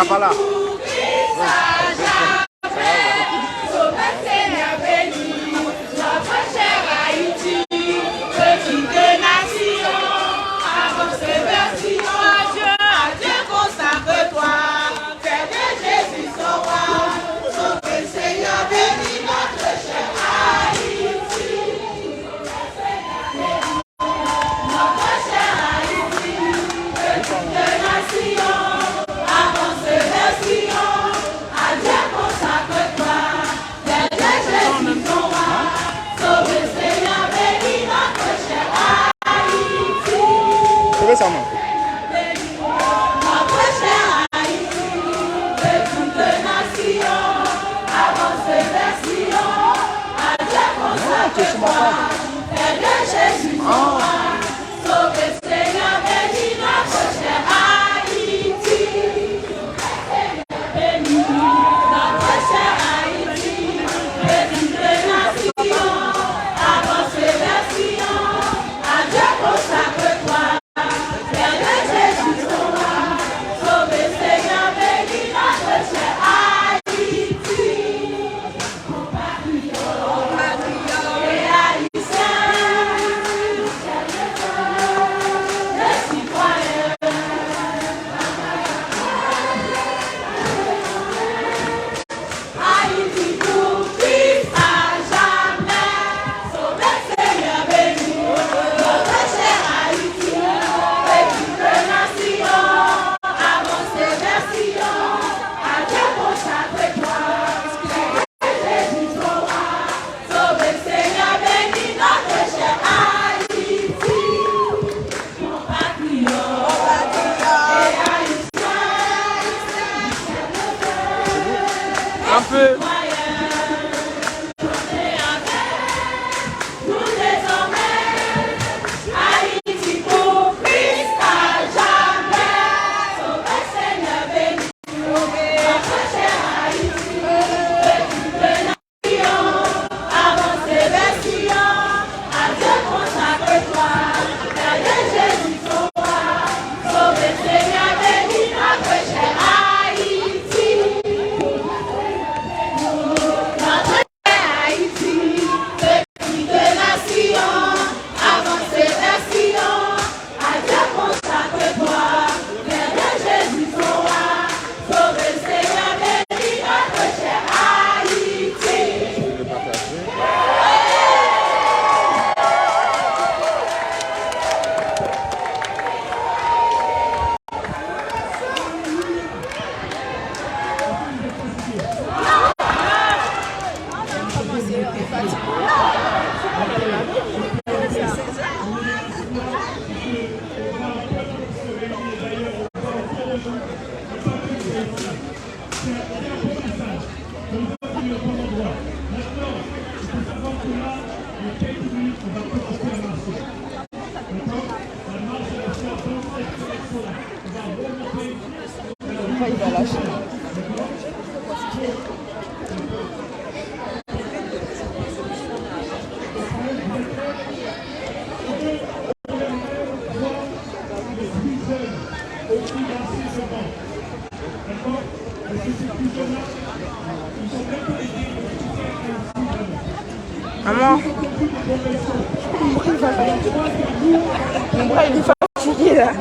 Kapala. Récemment. Un peu. Il va lâcher. Maman, mon bras il est fatigué là.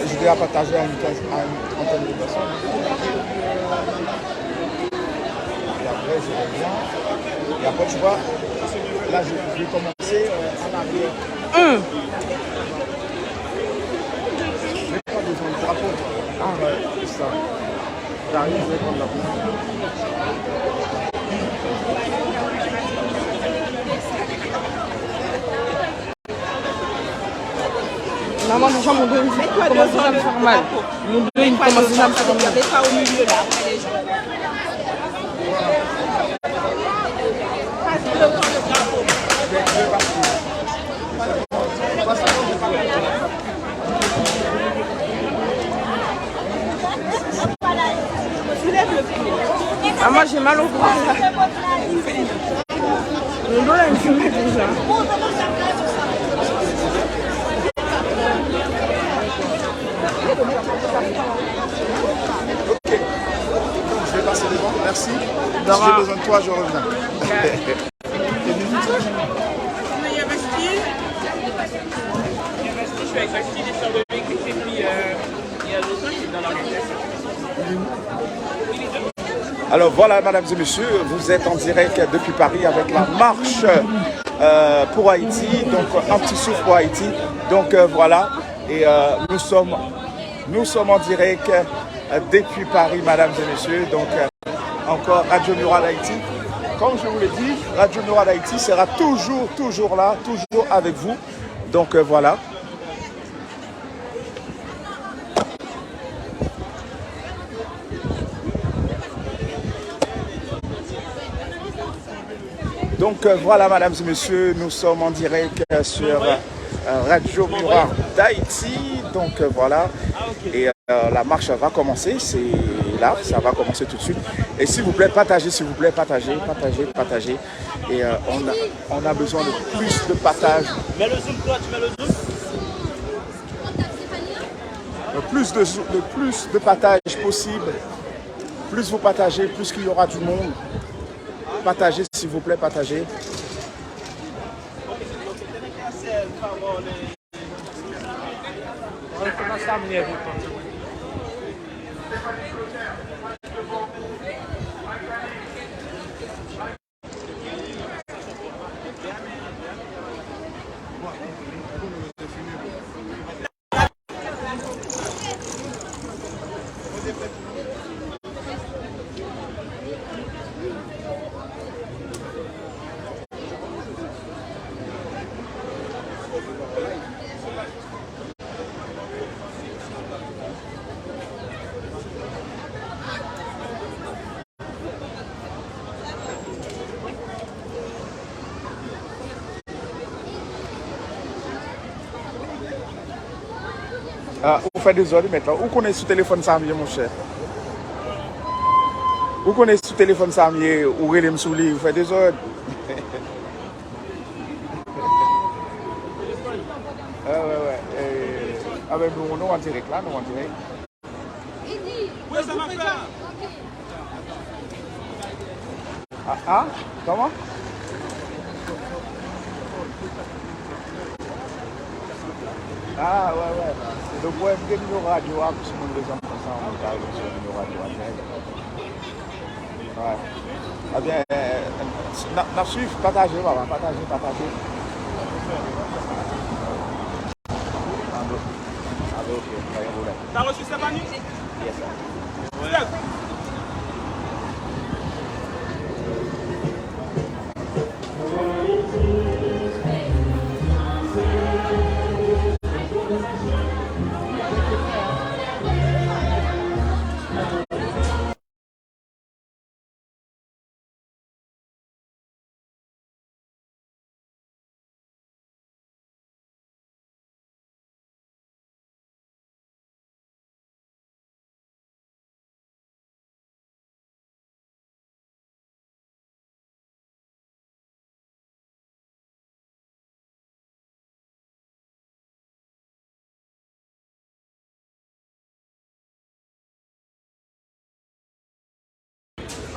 J'ai déjà partagé à une trentaine de personnes. Et après, je reviens. Et après, tu vois, là, je vais commencer en arrière. Je vais prendre besoin de drapeau. Ah ouais, c'est ça. J'arrive, je vais prendre la position. Maman, déjà, mon dos, il commence déjà à me faire mal. Mon dos, il commence déjà à me faire mal. Pas au milieu, là, après les gens. Ah, moi, j'ai mal au bras, là. Mon dos, là, il me fait mal déjà. Ok, je vais passer devant, merci. Si j'ai besoin de toi, je reviens. Je suis avec Bastille, les sœurs de Vic, et puis il y a l'autre qui est dans l'organisation. Alors voilà, mesdames et messieurs, vous êtes en direct depuis Paris avec la marche pour Haïti, donc un petit souffle pour Haïti. Donc voilà, et nous sommes en direct depuis Paris, mesdames et messieurs. Donc encore Radio Mural d'Haïti. Comme je vous l'ai dit, Radio Mural d'Haïti sera toujours là, toujours avec vous. Donc voilà. Donc voilà, mesdames et messieurs, nous sommes en direct sur Radio Mural d'Haïti. Donc voilà, et la marche va commencer, c'est là, ça va commencer tout de suite. Et s'il vous plaît, partagez, s'il vous plaît, partagez. Et on a besoin de plus de partage. Mets le zoom, toi, tu mets le zoom. Plus de partage possible. Plus vous partagez, plus qu'il y aura du monde. Partagez, s'il vous plaît, partagez. Vous faites des ordres maintenant. Où connaissez ce téléphone Samier, mon cher? Où connaissez ce téléphone Samier? Où est le souli? Vous faites des ordres? Ouais. Ah ben nous en direct là, nous en direct. Oui, ça m'a fait. Ah, comment? Ah ouais. Donc ouais, vous avez une radio, si vous les gens comme ça, on parle sur une radio. Ouais. Ah bien, n'a suivi, partagez, voilà, partagez. Ok, T'as reçu Stéphanie? Yes, sir. Ouais.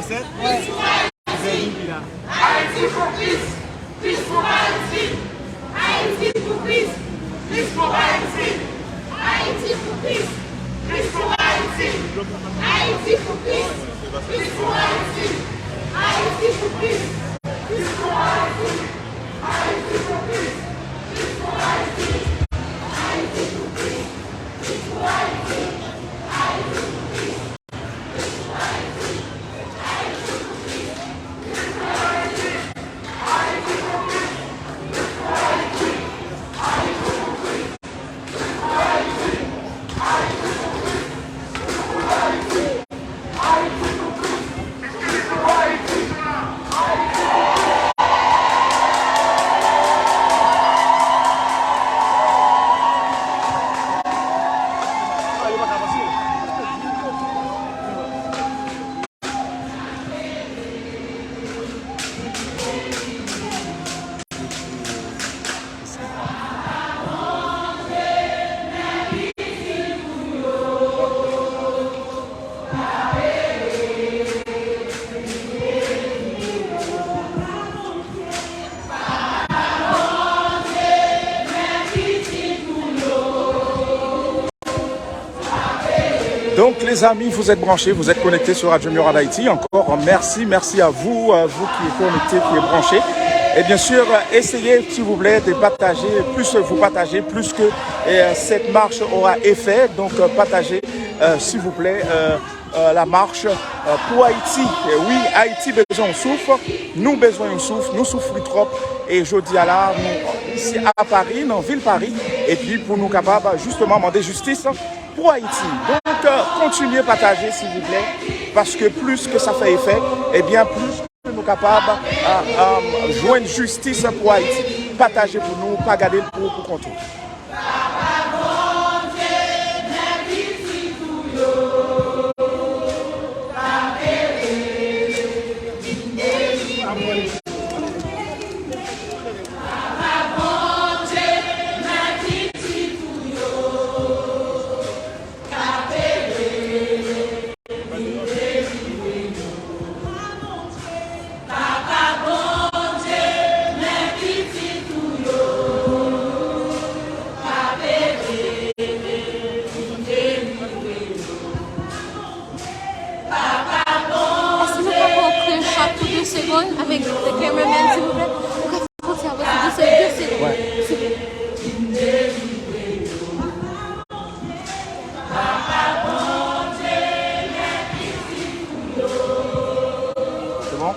La 7? Ouais. Haïti pour Christ, Christ pour Haïti. Haïti pour Christ, Christ pour Haïti. Haïti pour Christ, Christ pour Haïti. Haïti pour Christ, Christ pour Haïti. Haïti pour Christ, Christ pour Haïti. Haïti pour Christ, Christ pour Haïti. Haïti pour Christ, Christ pour Haïti. Haïti pour Christ, Christ pour Haïti. Donc les amis, vous êtes branchés, vous êtes connectés sur Radio Murad Haïti. Encore merci à vous, vous qui êtes connectés, qui êtes branchés. Et bien sûr, essayez s'il vous plaît de partager, plus vous partagez, plus que cette marche aura effet. Donc partagez s'il vous plaît la marche pour Haïti. Et oui, Haïti besoin de souffle, nous besoin de souffle, nous souffrons trop. Et je dis à là, nous, ici à Paris, dans la ville Paris, et puis pour nous capables justement de demander justice pour Haïti. Donc continuez à partager s'il vous plaît, parce que plus que ça fait effet, et bien plus que nous sommes capables de joindre justice pour Haïti. Partagez pour nous, pas garder pour contrôle. Avec le cameraman, s'il vous plaît. Faut faire votre 2 secondes. Ouais. C'est bon?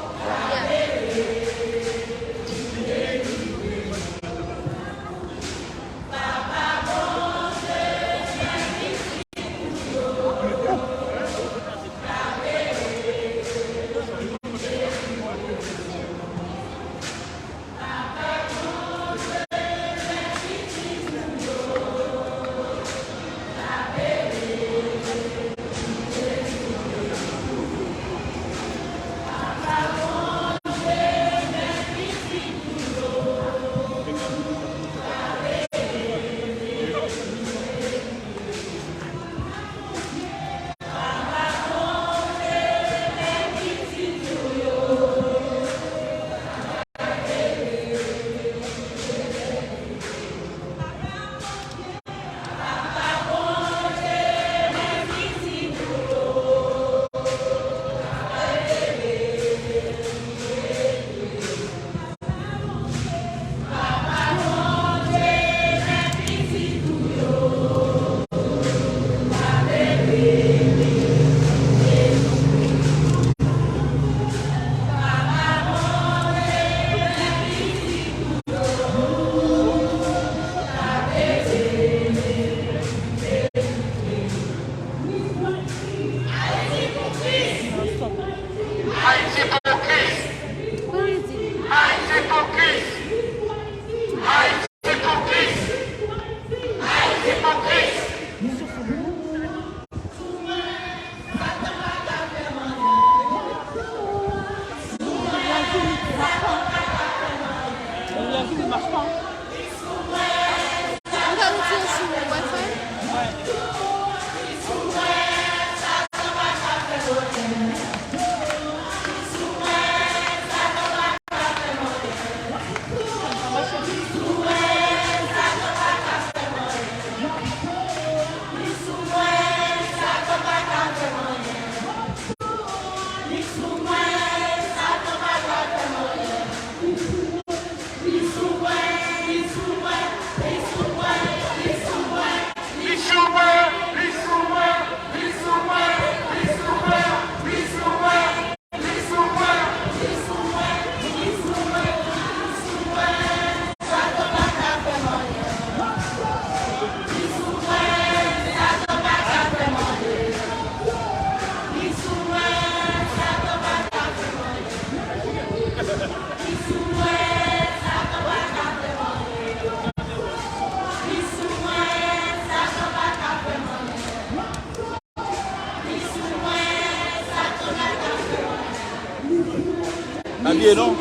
oublié, non?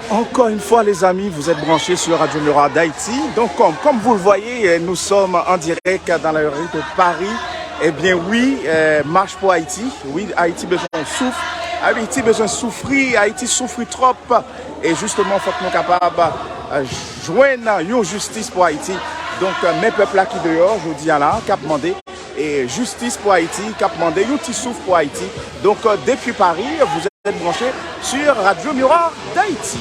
Encore une fois, les amis, vous êtes branchés sur Radio Miroir d'Haïti. Donc, comme vous le voyez, nous sommes en direct dans la rue de Paris. Eh bien, oui, marche pour Haïti. Oui, Haïti besoin de souffle. Haïti besoin de souffrir. Haïti souffre trop. Et justement, il faut que nous soyons capables de joindre une justice pour Haïti. Donc, mes peuples là qui dehors, je vous dis là, qui a demandé et justice pour Haïti, qui a demandé un petit souffle pour Haïti. Donc, depuis Paris, vous êtes branchés sur Radio Miroir d'Haïti.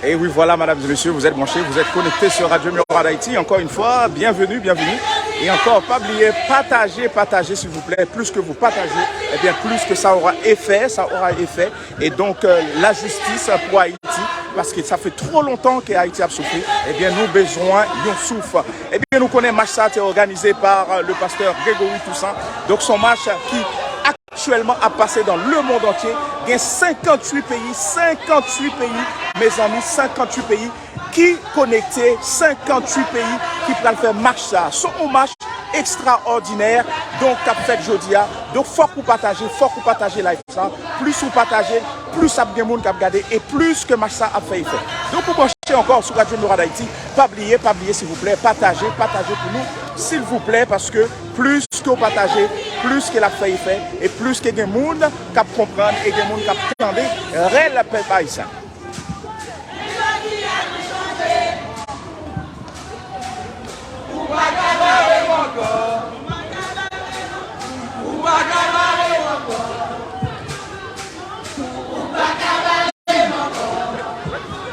Et oui, voilà, mesdames et messieurs, vous êtes branchés, vous êtes connectés sur Radio Miroir d'Haïti. Encore une fois, bienvenue, bienvenue. Et encore, pas oublier, partagez, s'il vous plaît. Plus que vous partagez, eh bien, plus que ça aura effet, Et donc, la justice pour Haïti, parce que ça fait trop longtemps qu'Haïti a souffert, eh bien, nous besoin d'un souffle. Eh bien, nous connaissons match ça, organisé par le pasteur Grégory Toussaint. Donc, son match qui actuellement a passé dans le monde entier. Il y a 58 pays, mes amis, 58 pays qui connectés, 58 pays qui peuvent faire match ça. C'est un match extraordinaire, donc qu'a fait jeudi. Donc faut que vous partagez live ça. Plus vous partagez, plus ça bien monde qui a regardé et plus que match ça a fait effet. Donc pour brancher encore sur Radio Miroir d'Haïti, pas oublier s'il vous plaît, partagez pour nous s'il vous plaît, parce que plus que vous partagez, plus que la fait effet et plus que des monde qui comprendre et des monde qui attendent réel appel par ça.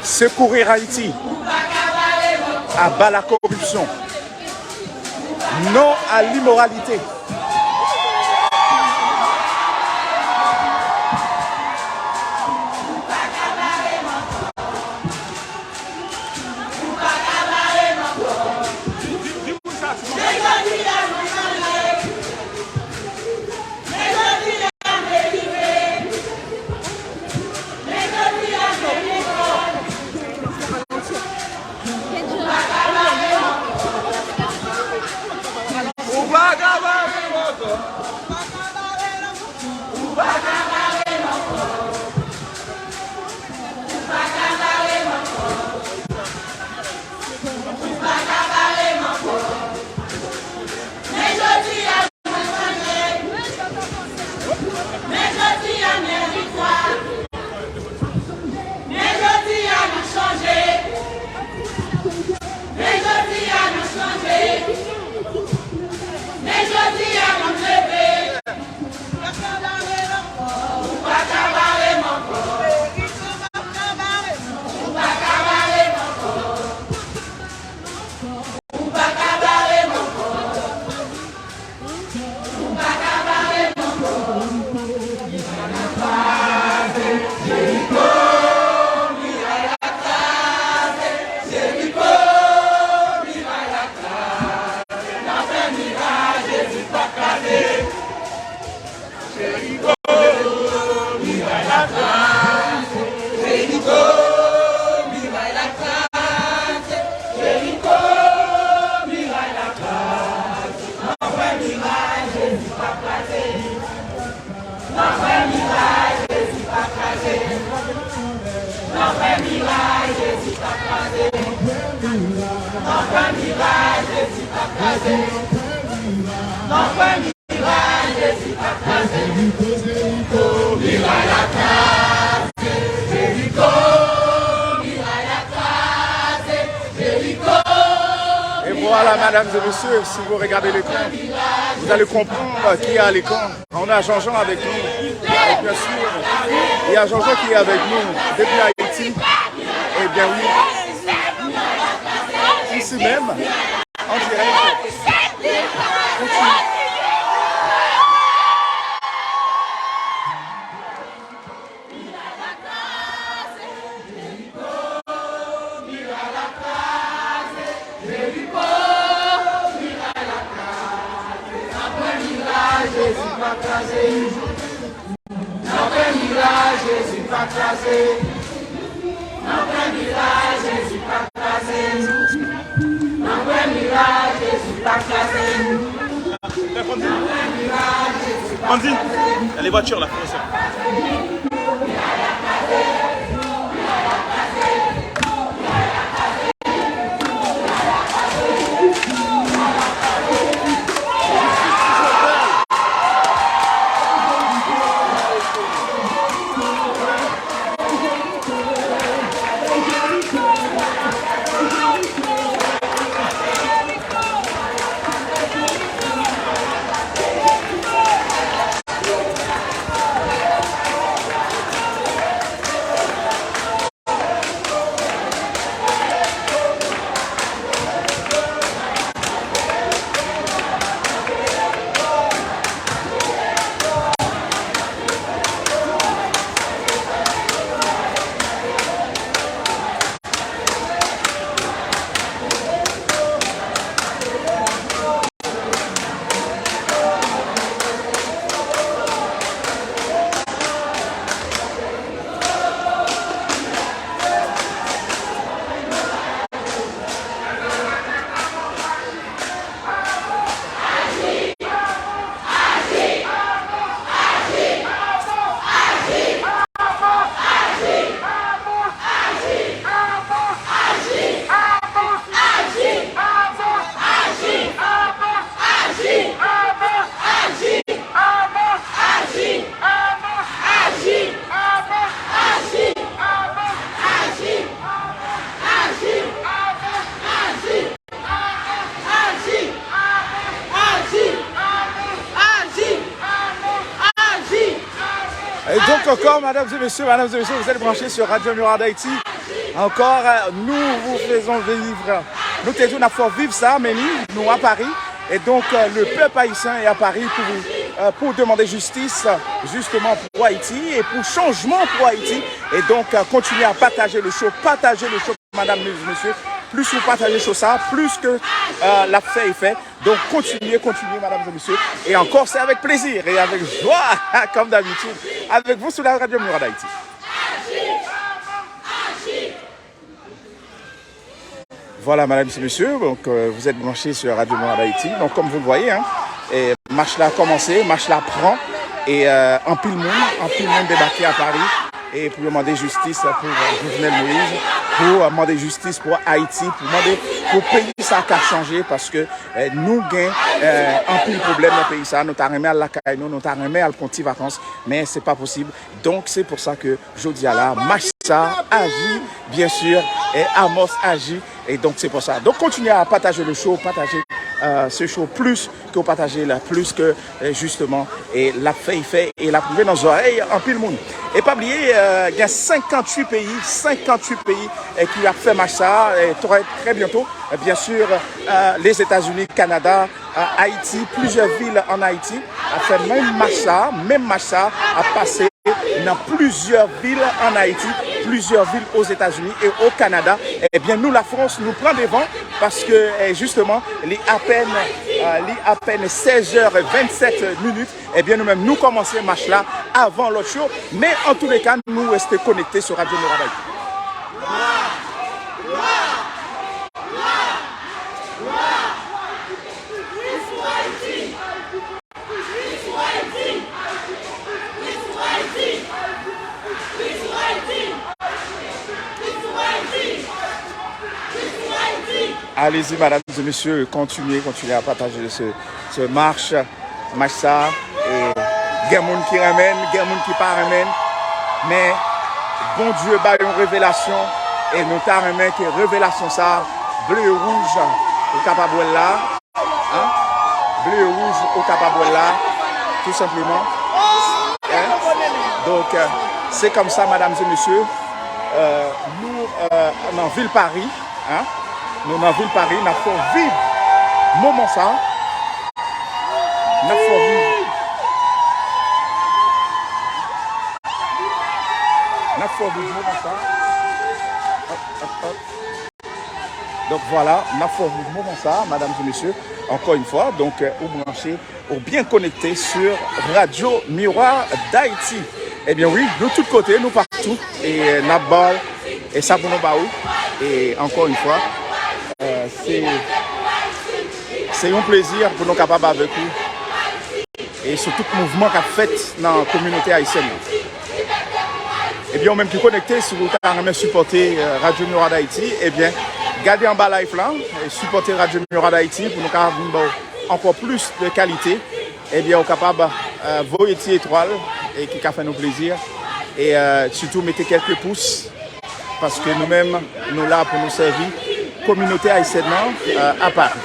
Secourir Haïti, abat la corruption, non à l'immoralité. Et voilà, mesdames et messieurs, si vous regardez l'écran, vous allez comprendre qui est à l'écran. On a Jean-Jean avec nous, et bien sûr, il y a Jean-Jean qui est avec nous depuis Haïti. Et bien oui, ici même, en direct. Andy, il y a les voitures là, pour ça. Et donc encore, mesdames et messieurs, vous êtes branchés sur Radio Miroir d'Haïti. Encore, nous vous faisons vivre. Nous t'aidons à faire vivre ça, mais nous à Paris. Et donc, le peuple haïtien est à Paris pour demander justice, justement pour Haïti et pour changement pour Haïti. Et donc, continuez à partager le show, mesdames et messieurs. Plus vous partagez le show ça, plus que la fait est fait. Donc, continuez, mesdames et messieurs. Et encore, c'est avec plaisir et avec joie, comme d'habitude, avec vous sur la Radio Miroir d'Haïti. Voilà, mesdames et messieurs, donc vous êtes branchés sur Radio Miroir d'Haïti. Donc, comme vous le voyez, hein, et marche là a commencé, marche là prend. Et en pile monde débarqué à Paris. Et pour demander justice pour Jovenel Moïse, pour demander justice pour Haïti, pour le pays ça qui a changé parce que nous gagnons un peu de problème dans le pays ça, nous avons à la caille, nous avons à le vacances, mais c'est pas possible. Donc c'est pour ça que je dis à la Machsa agit, bien sûr, et Amos agit, et donc c'est pour ça. Donc continuez à partager le show, partager ce show plus que partager là, plus que justement et la fait et la prouver dans les oreilles en pile monde. Et pas oublier, il y a 58 pays qui a fait match ça très bientôt. Bien sûr, les États-Unis, Canada, Haïti, plusieurs villes en Haïti a fait même match ça a passé dans plusieurs villes en Haïti, plusieurs villes aux États-Unis et au Canada. Eh bien, nous, la France, nous prend des vents parce que, justement, il y a à peine 16h27. Eh bien, nous-mêmes, nous commençons le match là avant l'autre show. Mais en tous les cas, nous restons connectés sur Radio Miroir d'Haïti. Allez-y, mesdames et messieurs, continuez à partager ce marche ça. Et il y a des gens qui ramènent, il y a des gens qui ne ramènent. Mais bon Dieu a une révélation. Et nous avons que révélation ça, bleu et rouge, au capable là. Hein? bleu et rouge au capable là, tout simplement. Hein? Donc, c'est comme ça, mesdames et messieurs. Nous, dans Ville Paris, hein? Nous, dans Ville Paris, nous avons vivre moment ça. Nous avons vivre. Moment ça. Hop, hop, hop. Donc voilà, nous avons vivre moment ça, mesdames et messieurs. Encore une fois, donc, vous branchez, ou bien connecté sur Radio Miroir d'Haïti. Eh bien oui, nous tous côtés, nous partout. Et Nabal, et Sabouno Baou. Et encore une fois, c'est un plaisir pour nous capables avec vous. Et sur tout le mouvement qu'a fait dans la communauté haïtienne. Et bien, même qui connecté, si vous voulez supporter Radio Miroir d'Haïti, eh bien, gardez en bas live là et supporter Radio Miroir d'Haïti pour nous avoir encore plus de qualité. Eh bien, on est capable de voter étoiles et qui a fait nos plaisirs. Et surtout, mettez quelques pouces parce que nous-mêmes, nous là pour nous servir. Communauté haïtienne à Paris.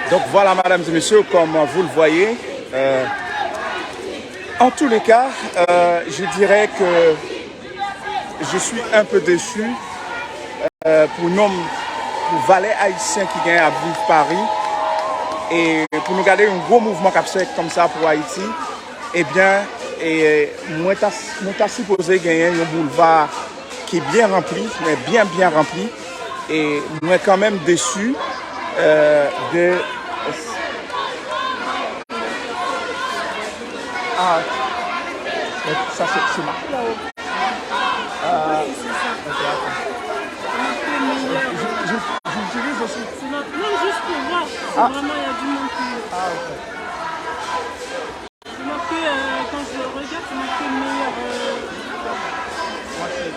Donc voilà, mesdames et messieurs, comme vous le voyez, en tous les cas, je dirais que je suis un peu déçu pour nous, pour Valais haïtiens qui gagnent à vivre Paris et pour nous garder un gros mouvement comme ça pour Haïti. Eh bien, moi, je suis supposé gagner un boulevard qui est bien rempli, mais bien rempli. Et moi, quand même déçu de... Ah, ça c'est marqué là-haut. J'utilise aussi. Non, juste pour voir. Vraiment, il y a du monde qui... Ah, ok. C'est marqué, quand je regarde, c'est marqué meilleur... Moi, c'est...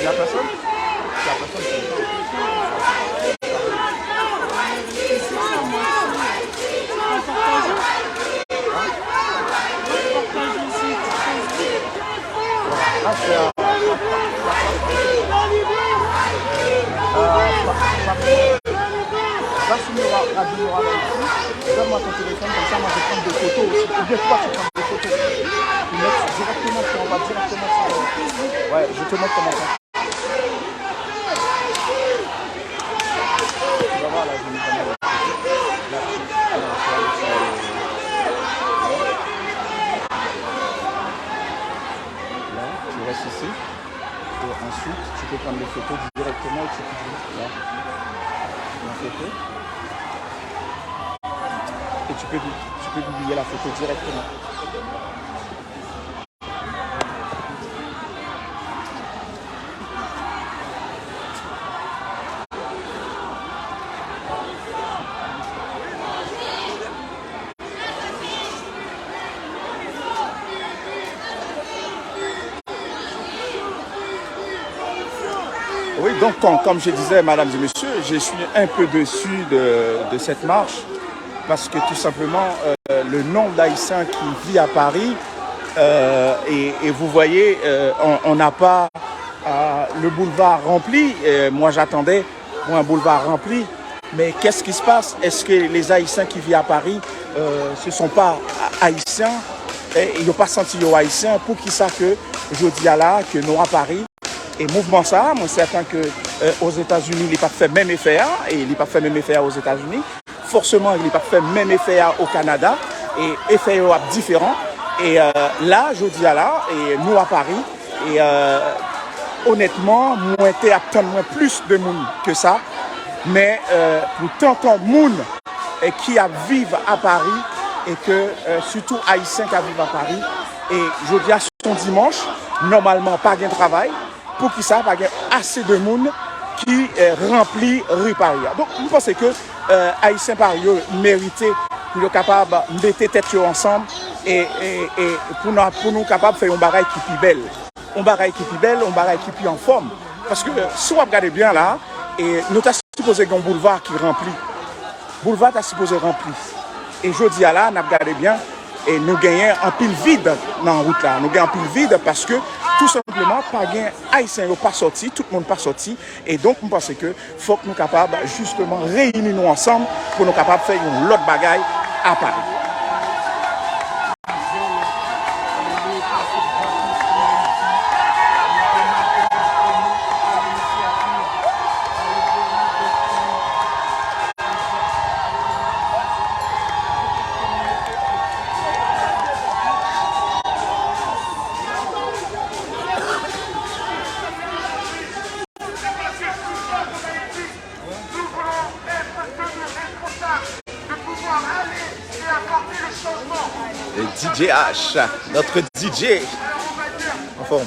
La personne donne-moi ton téléphone, comme ça moi je vais prendre des photos aussi. Ou bien toi tu prends des photos. Tu mets directement sur, on va directement sur. Ouais, je te montre comment ça. Tu vas voir là, je vais me prendre là, tu restes ici. Et ensuite, tu peux prendre les photos directement et tu peux là. Une photo. Et tu peux publier la photo directement. Oui, donc comme je disais, mesdames et messieurs, je suis un peu déçu de cette marche parce que tout simplement, le nombre d'Haïtiens qui vit à Paris, et vous voyez, on n'a pas le boulevard rempli. Moi, j'attendais un boulevard rempli. Mais qu'est-ce qui se passe? Est-ce que les Haïtiens qui vivent à Paris, ce ne sont pas Haïtiens? Ils n'ont pas senti les Haïtiens pour qu'ils sachent que je dis à là, que nous à Paris, et mouvement ça, moi certain que aux États-Unis, il n'est pas fait même effet, et il n'est pas fait même effet aux États-Unis. Forcément, il n'est pas fait même effet au Canada, et effet différent. Et là, je dis à là, et nous à Paris, et honnêtement, moi, j'étais attendre plus de monde que ça. Mais pour tant de monde qui vivent à Paris, et que surtout Haïtiens qui vivent à Paris, et je dis à son dimanche, normalement, pas de travail, pour qu'ils ça, pas assez de monde qui remplit rue Paris. Donc, je pense que Haïtiens Paris méritent pour être capable de mettre tête ensemble et pour nous capables de faire un bagage qui est belle. Un bagage qui est belle, un bagage qui est en forme. Parce que si vous regardez bien là, et nous avons supposé qu'un boulevard qui remplit. Boulevard est supposé remplir. Et je dis à là, nous regardons bien, et nous gagnons un pile vide dans la route là. Nous gagnons un pile vide parce que tout simplement, pas gain Haïtiens pas sorti, tout le monde pas sorti. Et donc, je pense que faut que nous soyons capables justement réunir nous ensemble pour nous capables de faire une autre bagaille à Paris. DJ H, notre DJ en forme.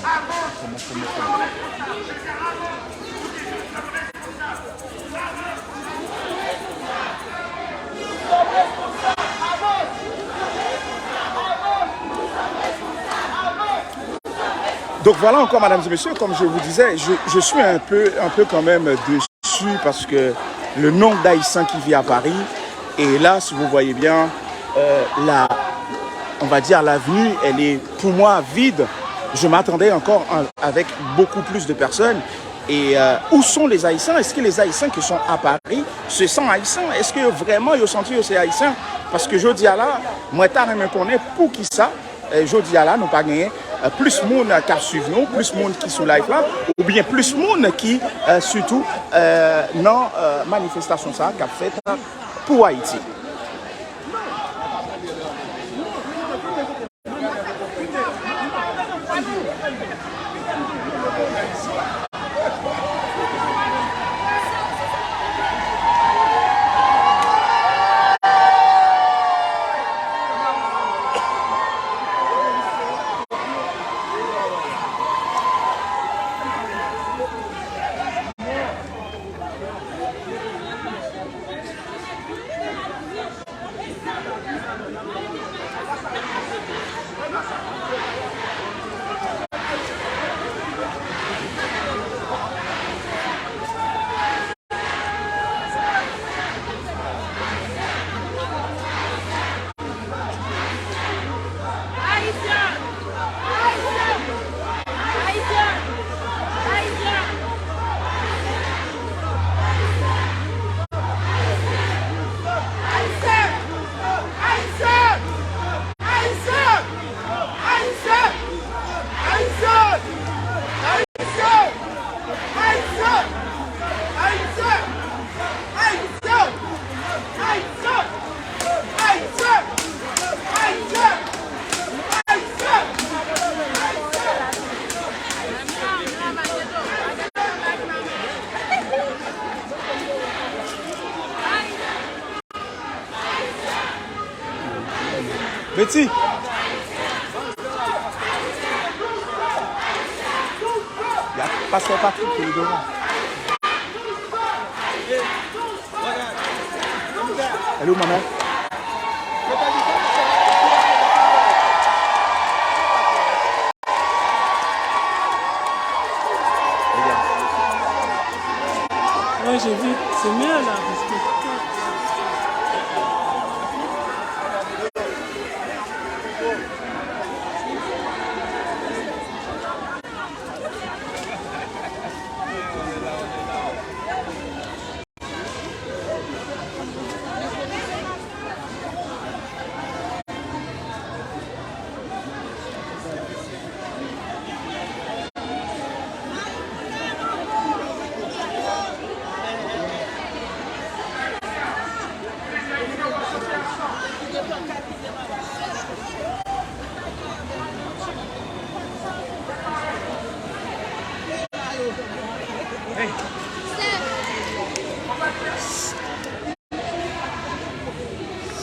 Donc voilà encore, mesdames et messieurs, comme je vous disais, je suis un peu quand même déçu parce que le nombre d'Haïtiens qui vit à Paris, et là, si vous voyez bien, on va dire l'avenue, elle est pour moi vide. Je m'attendais encore avec beaucoup plus de personnes. Et où sont les Haïtiens? Est-ce que les Haïtiens qui sont à Paris se sentent Haïtiens? Est-ce que vraiment ils ont senti que c'est Haïtiens? Parce que je dis à là, moi je me connais pour qui ça. Je dis à là, nous pas gagné plus de monde qui suivent nous, plus de monde qui sont live là, ou bien plus de monde qui surtout dans manifestation ça qu'a fait pour Haïti. Betty. Il y a passeport partout qui est devant. Elle est où, maman? j'ai vu, c'est mieux là, parce que...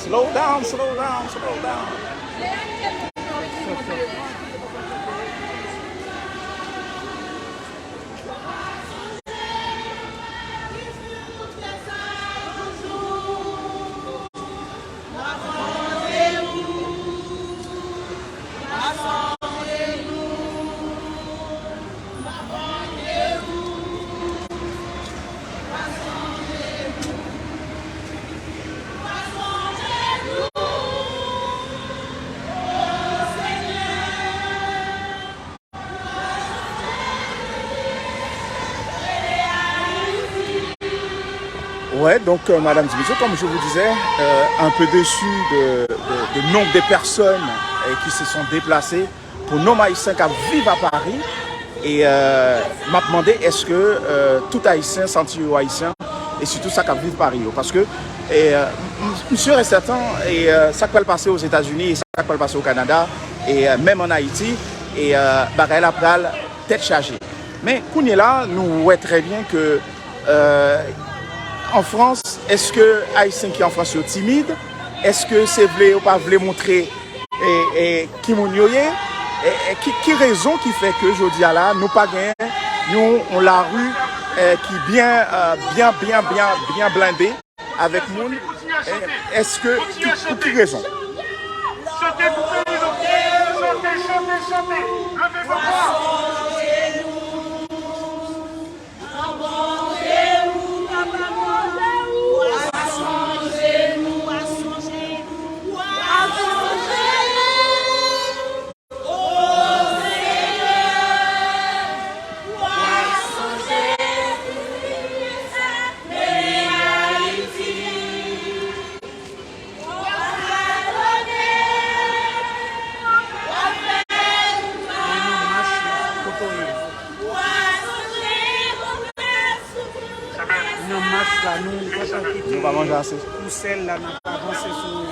Slow down, slow down, slow down. Ouais, donc Madame et Messieurs, comme je vous disais, un peu déçu de nombre de personnes qui se sont déplacées pour nos haïtiens qui vivent à Paris. Et m'a demandé est-ce que tout haïtien senti haïtien et surtout ça qui vivent à Paris. Parce que monsieur est certain, et ça peut le passer aux États-Unis, et ça peut le passer au Canada, et même en Haïti, et elle a pris la tête chargée. Mais là, nous voyons très bien que en France, est-ce que Haïtiens qui en France sont timides? Est-ce que c'est vrai ou pas voulu montrer qui moun yo yé? Qui raison qui fait que je dis là, nous pas gagné, nous on la rue qui bien blindée avec moun? Est-ce que pour qui raison? Chantez, levez vos voix. Nous va manger assez. Pour celle-là, n'a pas avancé sur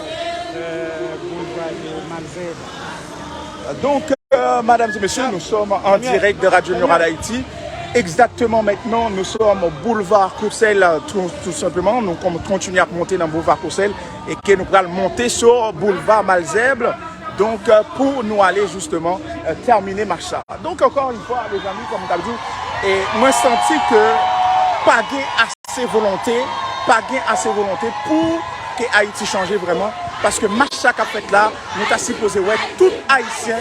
boulevard Malzèbre. Donc, mesdames et messieurs, nous sommes en direct de Radio Mural Haïti. Exactement maintenant, nous sommes au boulevard Courcelles, tout simplement. Nous continuons à monter dans le boulevard Courcelles et que nous allons monter sur le boulevard Malzèbre. Donc, pour nous aller justement terminer marche ça. Donc, encore une fois, les amis, comme on a dit, et moi, je senti que pas assez volonté pour que Haïti change vraiment. Parce que marche ça qu'a fait là, nous avons supposé ouais, tout Haïtien.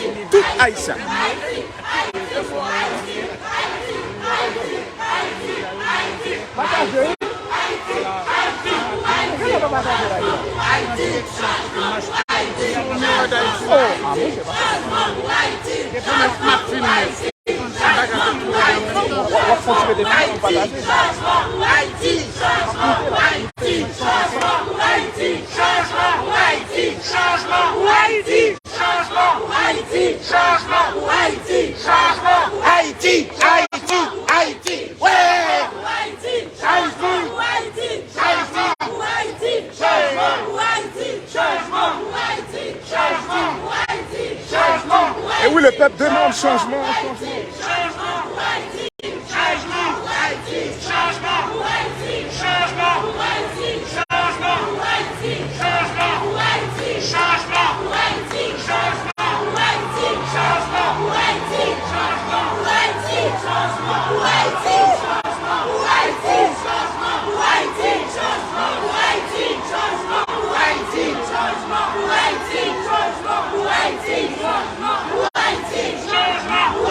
Et oui, le peuple demande changement.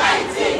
Haïti!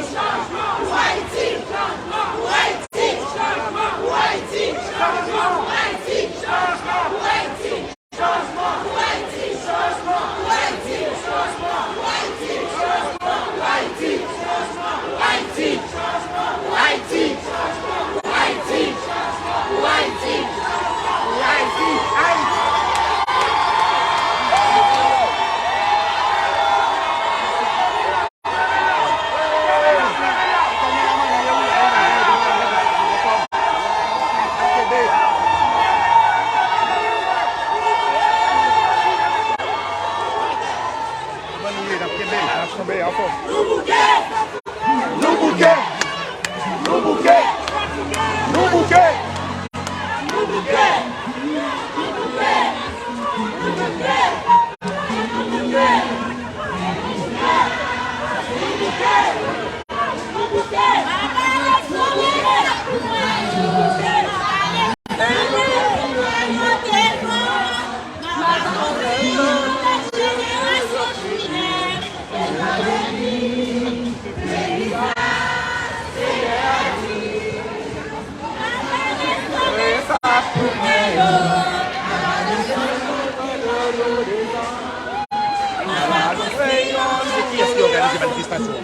Qui est-ce qui organise les manifestations?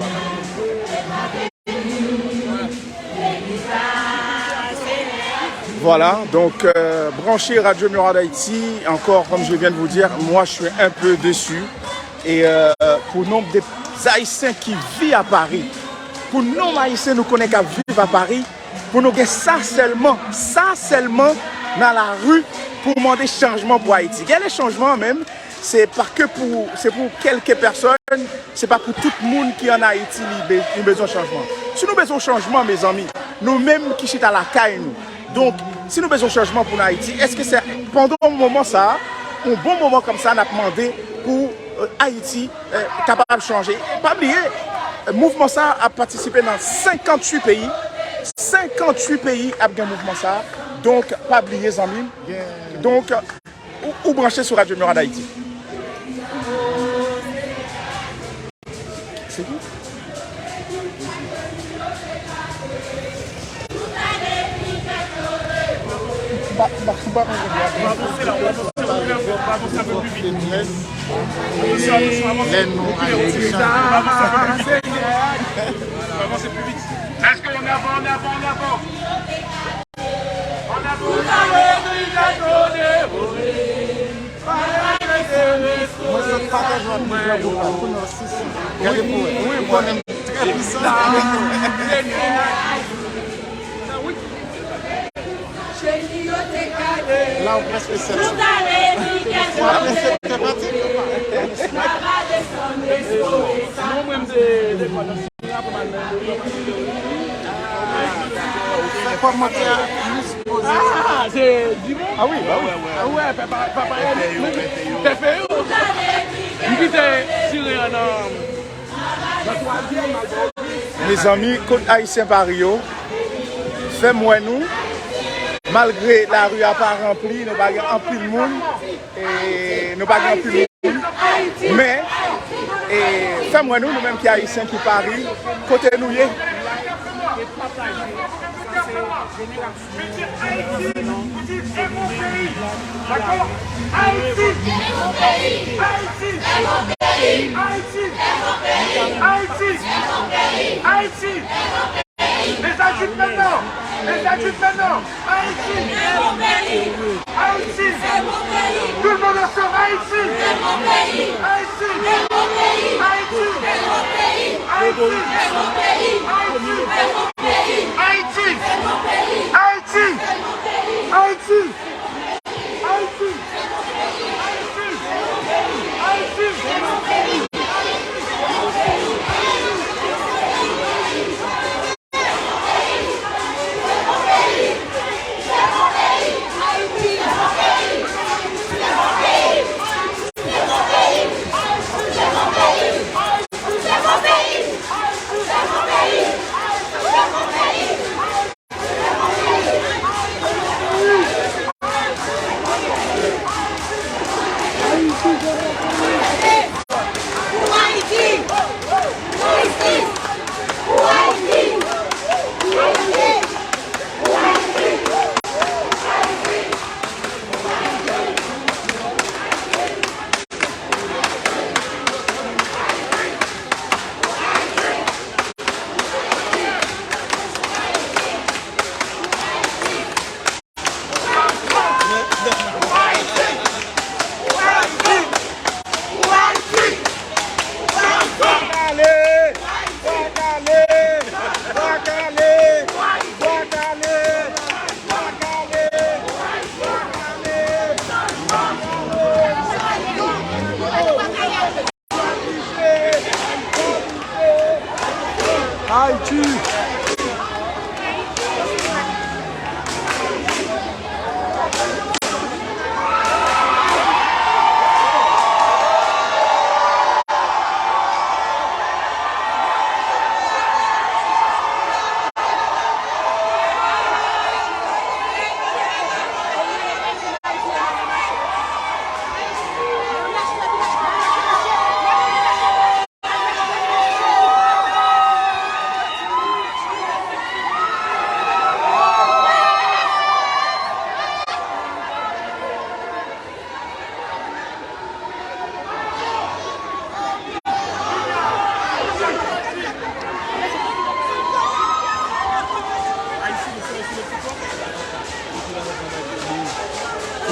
Voilà, donc brancher Radio Murad d'Haïti, encore comme je viens de vous dire, moi je suis un peu déçu. Et pour le nombre des Haïtiens qui vivent à Paris, pour nous Haïtiens nous connaissons qu'à vivre à Paris, pour nous ça seulement dans la rue pour demander changement pour Haïti. Il y a les changements même, c'est pas que pour quelques personnes, c'est pas pour tout le monde qui est en Haïti qui a besoin de changement. Si nous avons besoin de changement, mes amis, nous-mêmes qui sommes à la caille, nous. Donc, si nous avons besoin de changement pour Haïti, est-ce que c'est pendant un moment ça, un bon moment comme ça, on a demandé pour Haïti capable de changer? Pas oublier, le mouvement ça a participé dans 58 pays. 58 pays a bien mouvement ça. Donc, pas oublier, les amis. Donc, ou brancher sur Radio Murad d'Haïti. C'est tout? On va avancer là, on va avancer un peu plus vite. On va avancer plus vite. Est-ce qu'on est avant, on est avant, on est avant? On est avant. Moi, je ne partage pas oui, moi-même, très puissant. Là, on presque 7. Ah, c'est du bon? Ah oui, bah oui. Ah ouais, papa, t'es fait où? Puis t'es tiré Mes amis, côte haïtien Pario, fait-moi nous. Malgré la rue à pas remplie, nous n'avons pas rempli le monde et nous n'avons pas rempli le monde. Mais, fais-moi nous-mêmes qui haïtiens qui Paris, côté nous y est. Les adultes maintenant! Les adultes maintenant! Haïti! C'est mon pays! Haïti! C'est mon pays! Tout le monde ensemble! Haïti! C'est mon pays! Haïti! C'est mon pays! Haïti! C'est mon pays! Haïti! C'est mon pays! Haïti! C'est mon pays! Haïti! C'est mon pays! Haïti! Haïti! C'est mon pays! Haïti! C'est mon pays! Haïti! C'est mon pays! Haïti.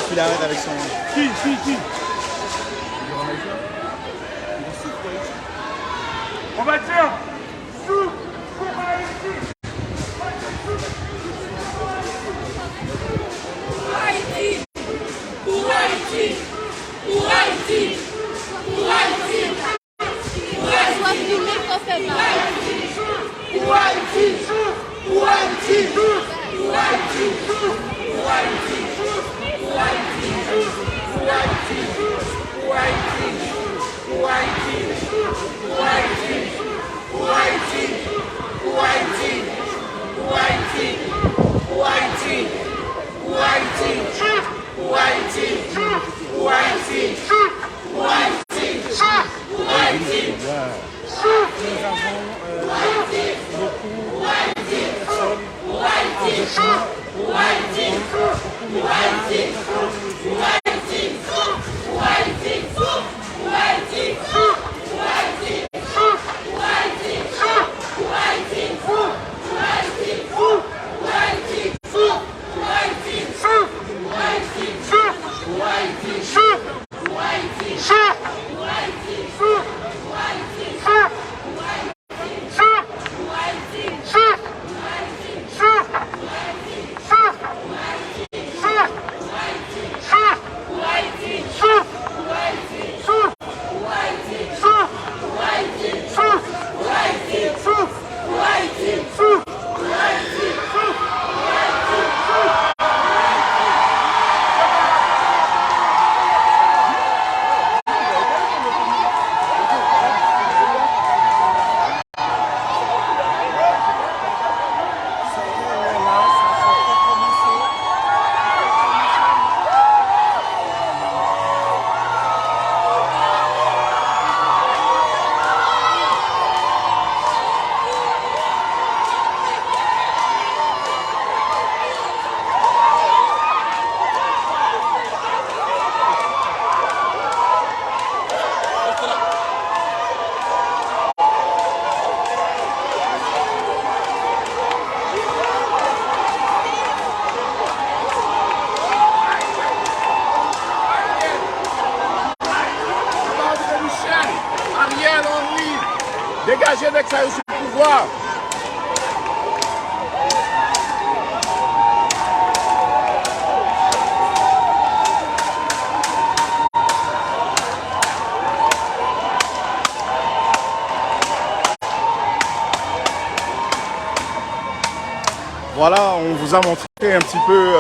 Il arrête avec son... Qui On va dire souffle pour Haïti. Haïti, pour Haïti, pour Haïti, pour Haïti, pour Haïti, pour Haïti, pour Haïti, pour Haïti, pour Haïti. Dégagez avec ça sur le pouvoir. Voilà, on vous a montré un petit peu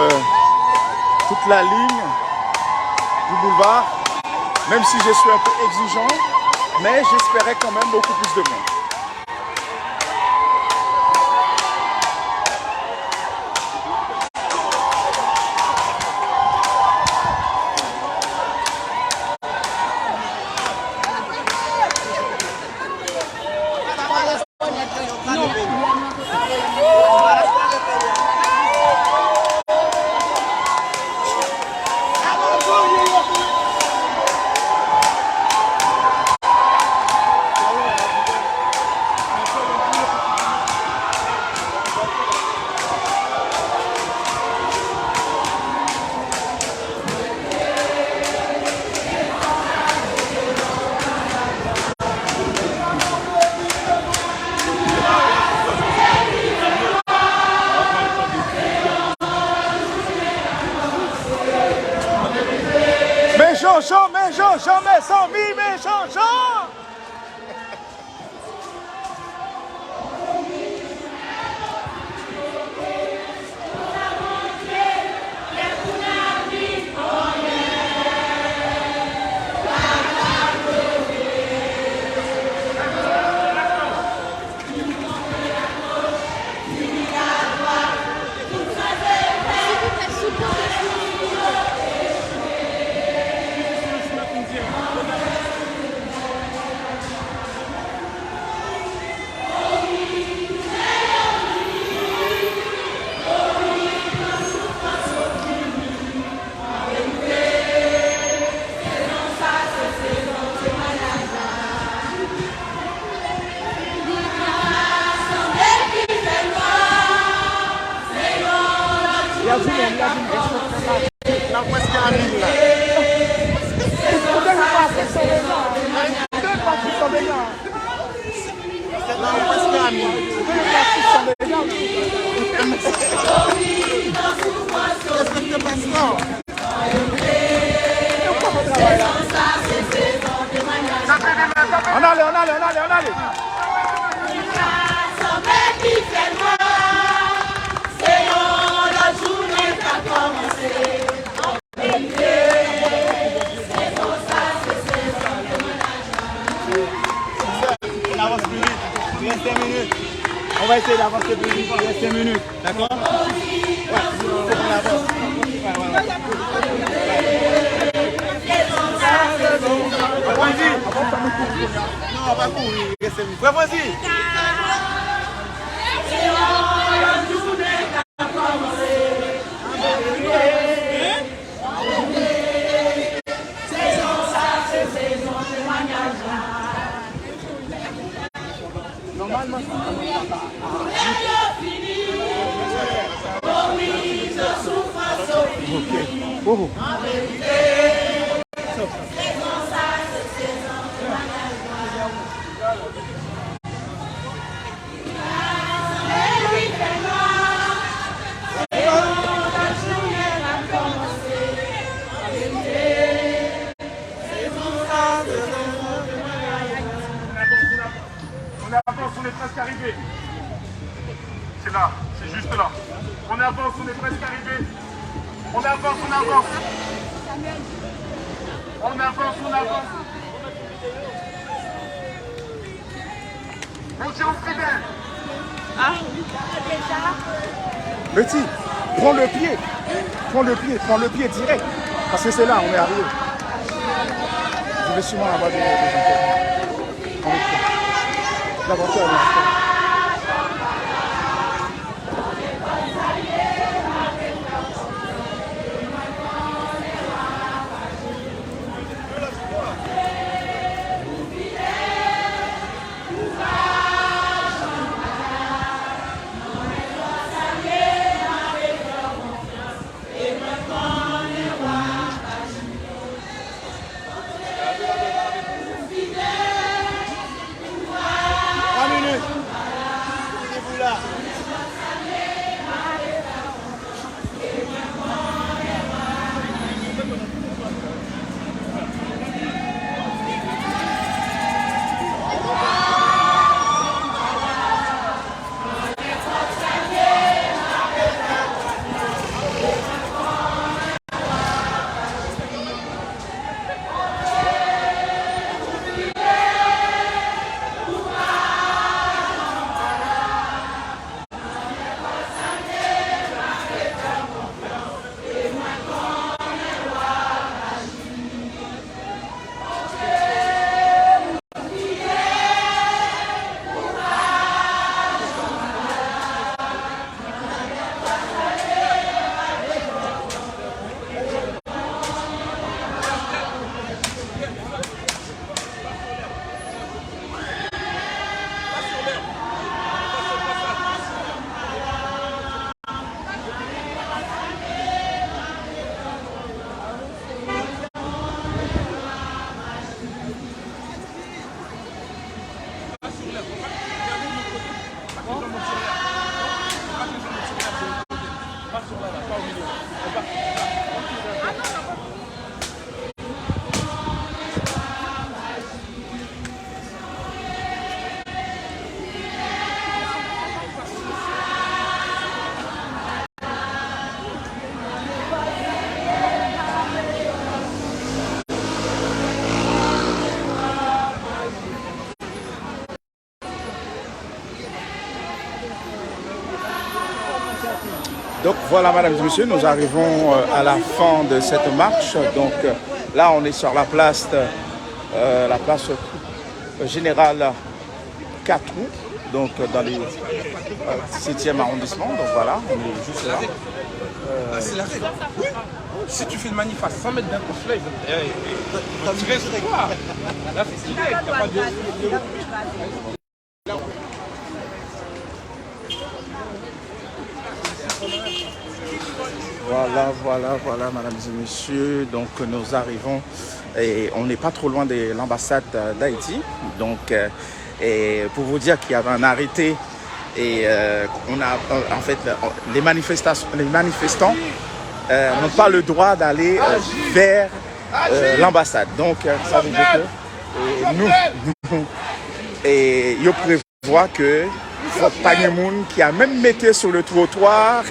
toute la ligne du boulevard, même si je suis un peu exigeant, mais j'espérais quand même beaucoup plus de monde. Mais jamais 100 000, mais Jean-Jean. On allait. On avance plus vite. Il reste 5 minutes. On va essayer d'avancer plus vite. Il reste 5 minutes. D'accord? Ouais, on avance. Vas-y. Non, on va courir. Il reste 5 minutes. Vas-y. Normalement, oh. On est presque arrivé. C'est là, c'est juste là. On avance, on est presque arrivé. On avance. On avance. Montez au fidèle. Petit, prends le pied direct. Parce que c'est là, on est arrivé. Je vais sûrement avoir des enfants. La voiture, elle est... Donc voilà, mesdames et messieurs, nous arrivons à la fin de cette marche. Donc là, on est sur la place générale 4 août, donc dans le 7e arrondissement. Donc voilà, on est juste là. C'est la règle. Oui. Si tu fais une manif à 100 mètres d'un coffre, ils vont tirer sur toi. Là, c'est stylé. Voilà, mesdames et messieurs, donc nous arrivons et on n'est pas trop loin de l'ambassade d'Haïti. Donc Et pour vous dire qu'il y avait un arrêté et on a en fait les manifestants n'ont pas le droit d'aller vers l'ambassade. Donc ça veut dire que nous et ils prévoient que Pagnemoun qui a même metté sur le trottoir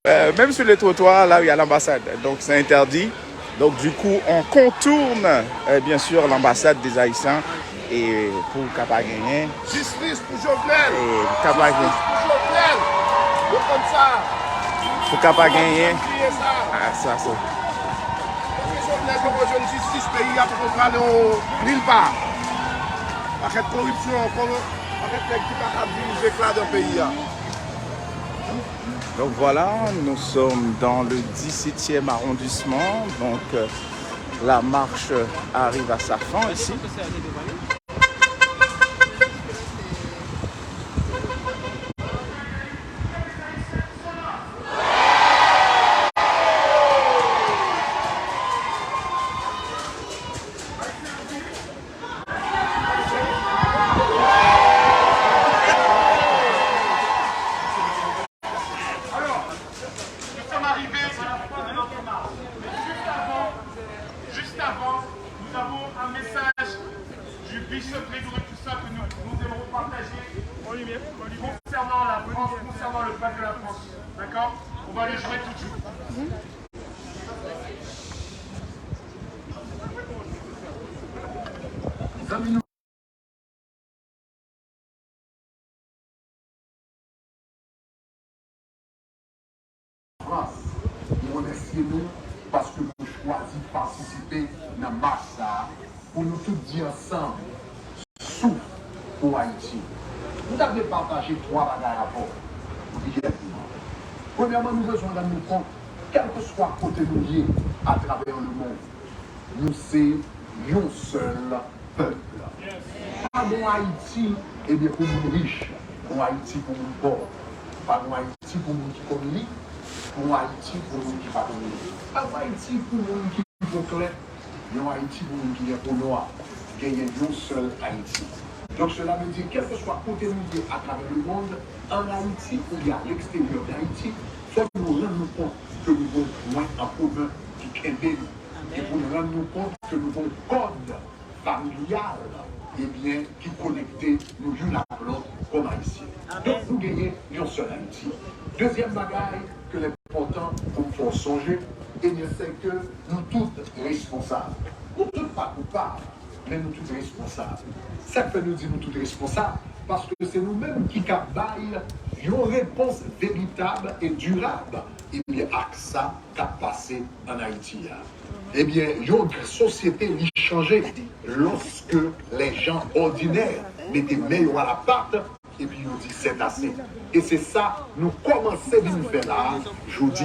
même sur le trottoir là où il y a l'ambassade. Donc c'est interdit. Donc du coup on contourne bien sûr l'ambassade des Haïtiens et pour Kapagagné. Justice pour Jovenel. Et Kapagagné. Justice pour Jovenel. Comme ça. Pour Kapagagné. Ah, ça c'est. Jovenel pour rejoindre justice pays à pour aller au nulle part. Avec corruption, avec les qui pas diriger éclat d'un pays. Donc voilà, nous sommes dans le 17e arrondissement. Donc la marche arrive à sa fin ici. Juste avant, nous avons un message du bishop Grégory Toussaint que nous aimerons partager concernant la France, concernant le peuple de la France. D'accord? On va le jouer tout de suite. Nous remercions parce que vous choisissez de participer dans la marche pour nous tous dire ensemble, souffle pour Haïti. Nous avons partagé 3 bagages rapports. Premièrement, nous besoin de nous compte, quel que soit côté nous liés à travers le monde, nous sommes un seul peuple. Pas bon Haïti, et bien pour nous riches, bon Haïti pour nous pauvres, pas bon Haïti pour nous qui communiquent. Pour Haïti, pour nous qui pas nous. Pas Haïti pour nous qui sont clairs. Non Haïti pour nous qui est pour noir. Il y a un seul Haïti. Donc cela veut dire, quel que soit côté nous à travers le monde, en Haïti ou à l'extérieur d'Haïti, soit nous rendons compte que nous sommes moins en province du Québec. Et pour nous rendre compte que nous avons un code familial et bien, qui connectait nous l'une à l'autre comme Haïtiens. Donc nous gagnons un seul Haïti. Deuxième bagaille que l'important pour nous faire songer, c'est que nous tous responsables. Nous tous pas coupables, mais nous tous responsables. Ça fait nous dire nous tous responsables, parce que c'est nous-mêmes qui baillons une réponse véritable et durable. Et bien, à ça qu'a passé en Haïti. Eh bien, une société qui changeait lorsque les gens ordinaires mettaient meilleurs à la pâte. Et puis nous dit c'est assez. Et c'est ça, nous commençons à nous faire là, je dis.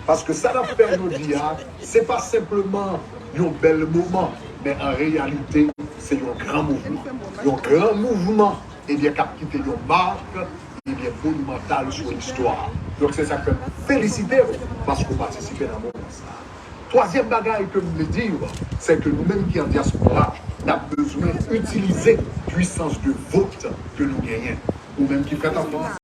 Parce que ça nous fait nous dire, c'est pas simplement un bel moment, mais en réalité, c'est un grand mouvement. Un grand mouvement, et bien, qui a quitté une marque, et bien, monumentale sur l'histoire. Donc c'est ça que je félicite parce qu'on participe dans le monde. Troisième bagaille que je voulais dire, c'est que nous-mêmes qui en diaspora, nous avons besoin d'utiliser la puissance de vote que nous gagnons. Ou même qui fait en France,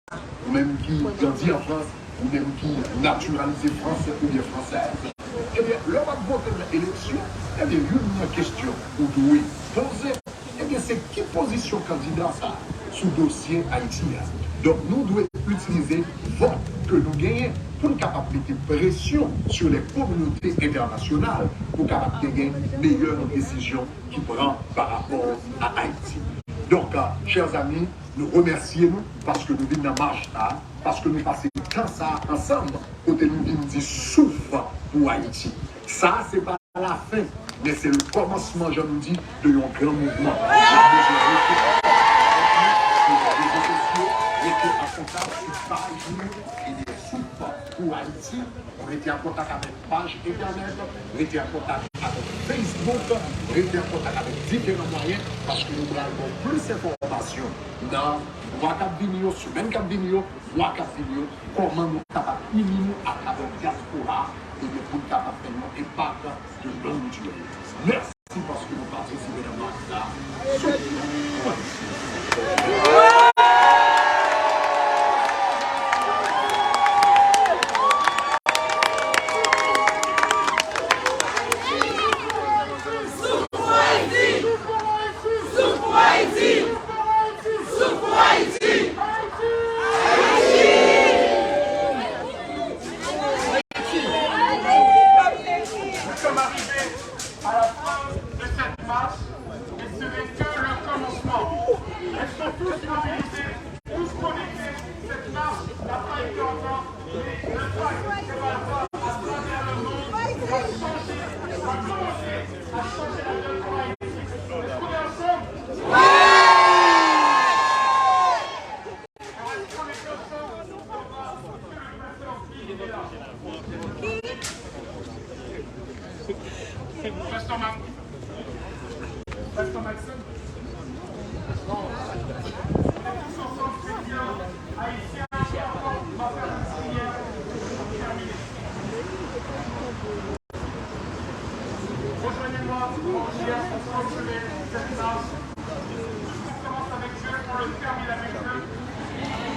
ou même qui grandit en France, ou même qui naturalise français ou bien française. Eh bien, lors de voter l'élection, eh bien, une question que vous devez poser, eh bien, c'est qui position candidat ça sous dossier haïtien. Donc, nous devons utiliser le vote que nous gagnons pour nous capables de mettre pression sur les communautés internationales pour capables de gagner une meilleure décision qui prend par rapport à Haïti. Donc, chers amis, nous remercions parce que nous venons dans la marche là, parce que nous passons tant ça ensemble, côté nous venons dire souffre pour Haïti. Ça, c'est pas la fin, mais c'est le commencement, je vous dis, de un grand mouvement. Pour Haïti, on était en contact avec page internet, on était en contact avec Facebook, on était en contact avec différents moyens parce que nous avons plus d'informations dans WhatsApp vidéo, sur même cap vidéo, WhatsApp vidéo, comment nous sommes capables d'unir à travers la diaspora et de pour capable faire un impact de longue durée. Merci parce que nous participons dans le Pasteur Maxime. Bon. Tous ensemble, chrétiens, haïtiens, on va faire une prière pour terminer. Rejoignez-moi en prière pour continuer cette marche. On commence avec Dieu, on le termine avec Dieu.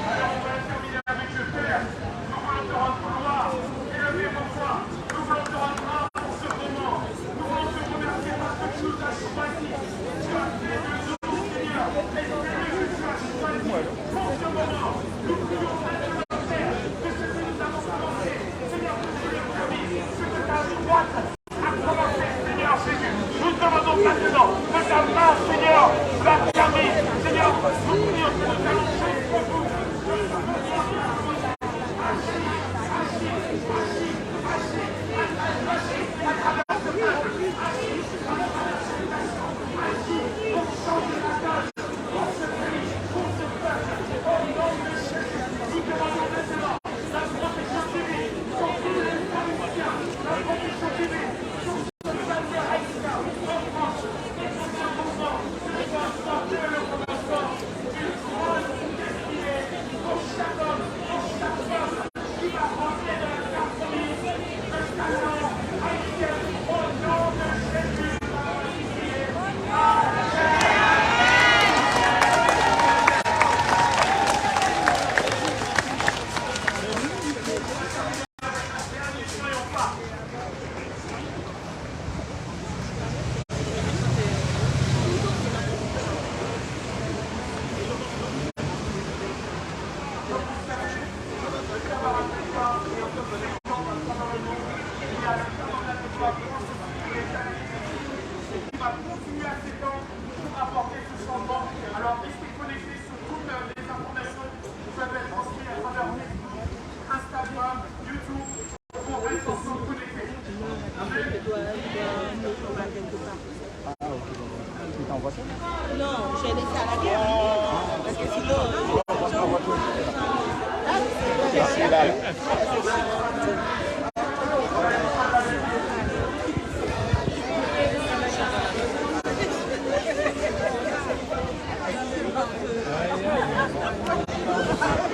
Alors on va le terminer avec Dieu. Père, nous voulons te rendre gloire. Élevez vos voix. Nous voulons te rendre gloire pour ce moment. Nous voulons te remercier parce que tu nous as choisis. Tu as fait de nous, Seigneur, les élus que tu as choisis pour ce moment. Nous voulons être le Père de ce que nous avons commencé. Seigneur, que tu le permis, ce que ta droite a commencé, Seigneur Jésus. Nous demandons maintenant que ta main, Seigneur, va terminer. Seigneur, nous prions que nous allons faire pour vous.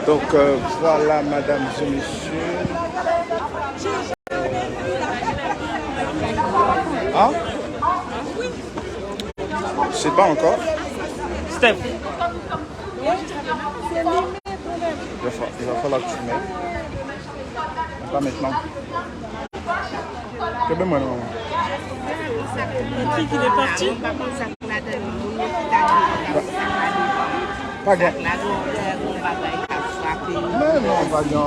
Donc voilà, mesdames et messieurs. Hein? Je sais pas encore. Steph. Il va falloir que tu mettes. Pas maintenant. Que de moi, non. Patrick, il est parti. Pas bien. Mais non, pas bien.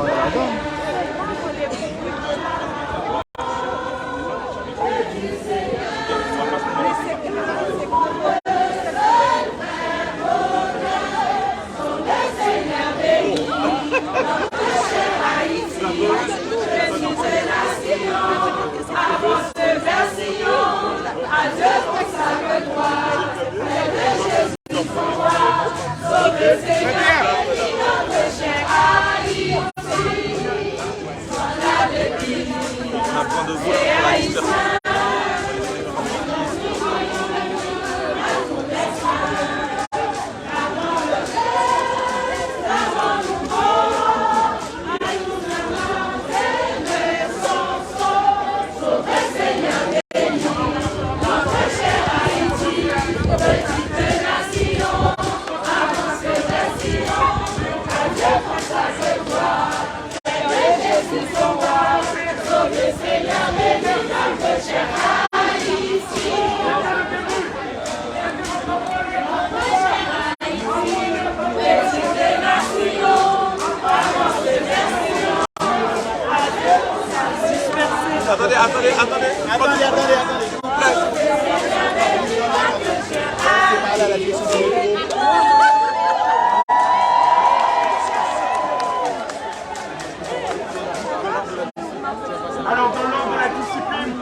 Alors, dans l'ordre de la discipline,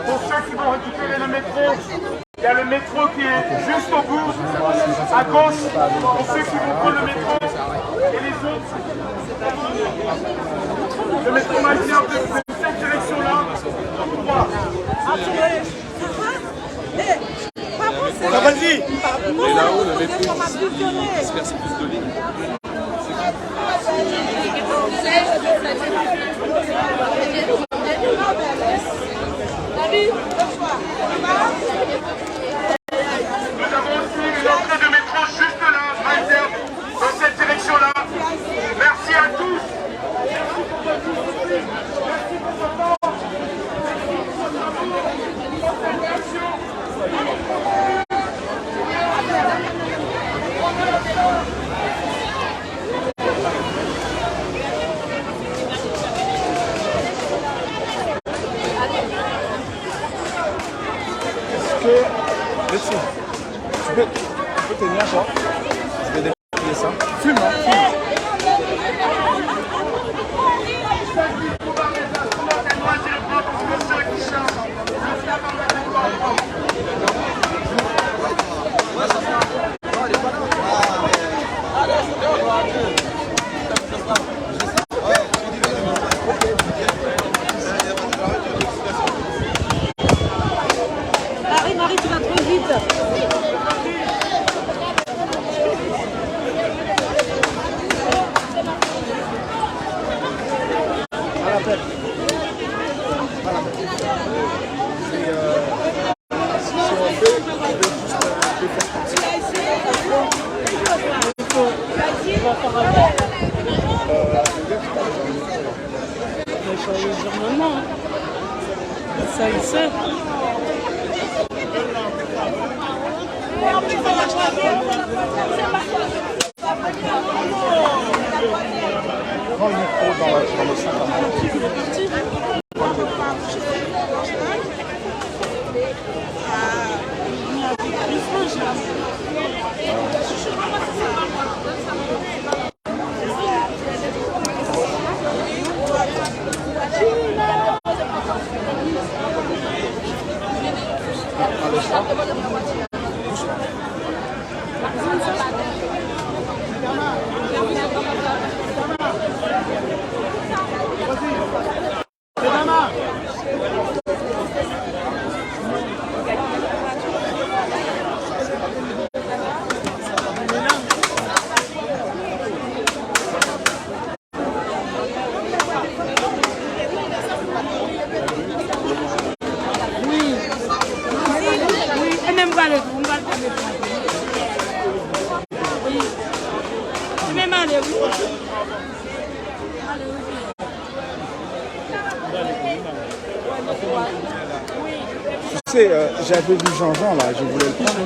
pour ceux qui vont récupérer le métro, il y a le métro qui est juste au bout, à gauche, pour ceux qui vont prendre le métro, et les autres. Le métro Maïsia, de cette direction-là, tout droit. Vas-y. Et là-haut, le métro, il se verse plus de lignes. Nous avons aussi une entrée de métro juste là, dans cette direction-là. Merci à tous. Merci. Tu peux tenir quoi? Je vais défiler ça. Fume, hein, fume. Marie, tu vas trop vite. Ça, il sait. Prends le micro dans le sac. Tu sais, j'avais vu Jean-Jean là, je voulais le prendre.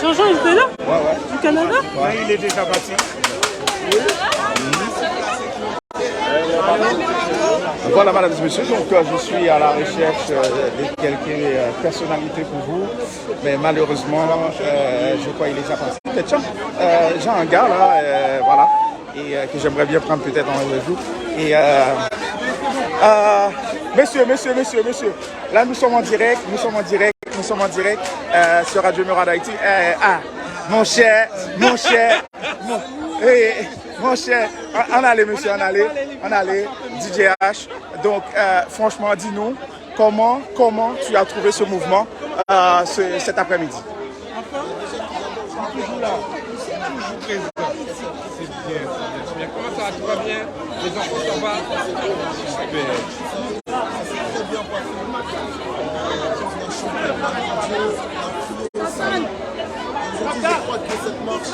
Jean-Jean, il était là? Ouais. Du Canada? Ouais, il est déjà parti. Voilà, mesdames et messieurs, donc je suis à la recherche de quelques personnalités pour vous, mais malheureusement, je crois qu'il est déjà parti. Tiens, j'ai un gars là, voilà, et que j'aimerais bien prendre peut-être en rendez-vous. Et Monsieur, là nous sommes en direct sur Radio Murad d'Haïti. Mon cher, on allait monsieur, on allait, DJH. Donc franchement, dis-nous, comment tu as trouvé ce mouvement cet après-midi? Toujours là, toujours présent. C'est bien. Comment ça va? Tout va bien? Les enfants, ça va? Super. Je crois que cette marche,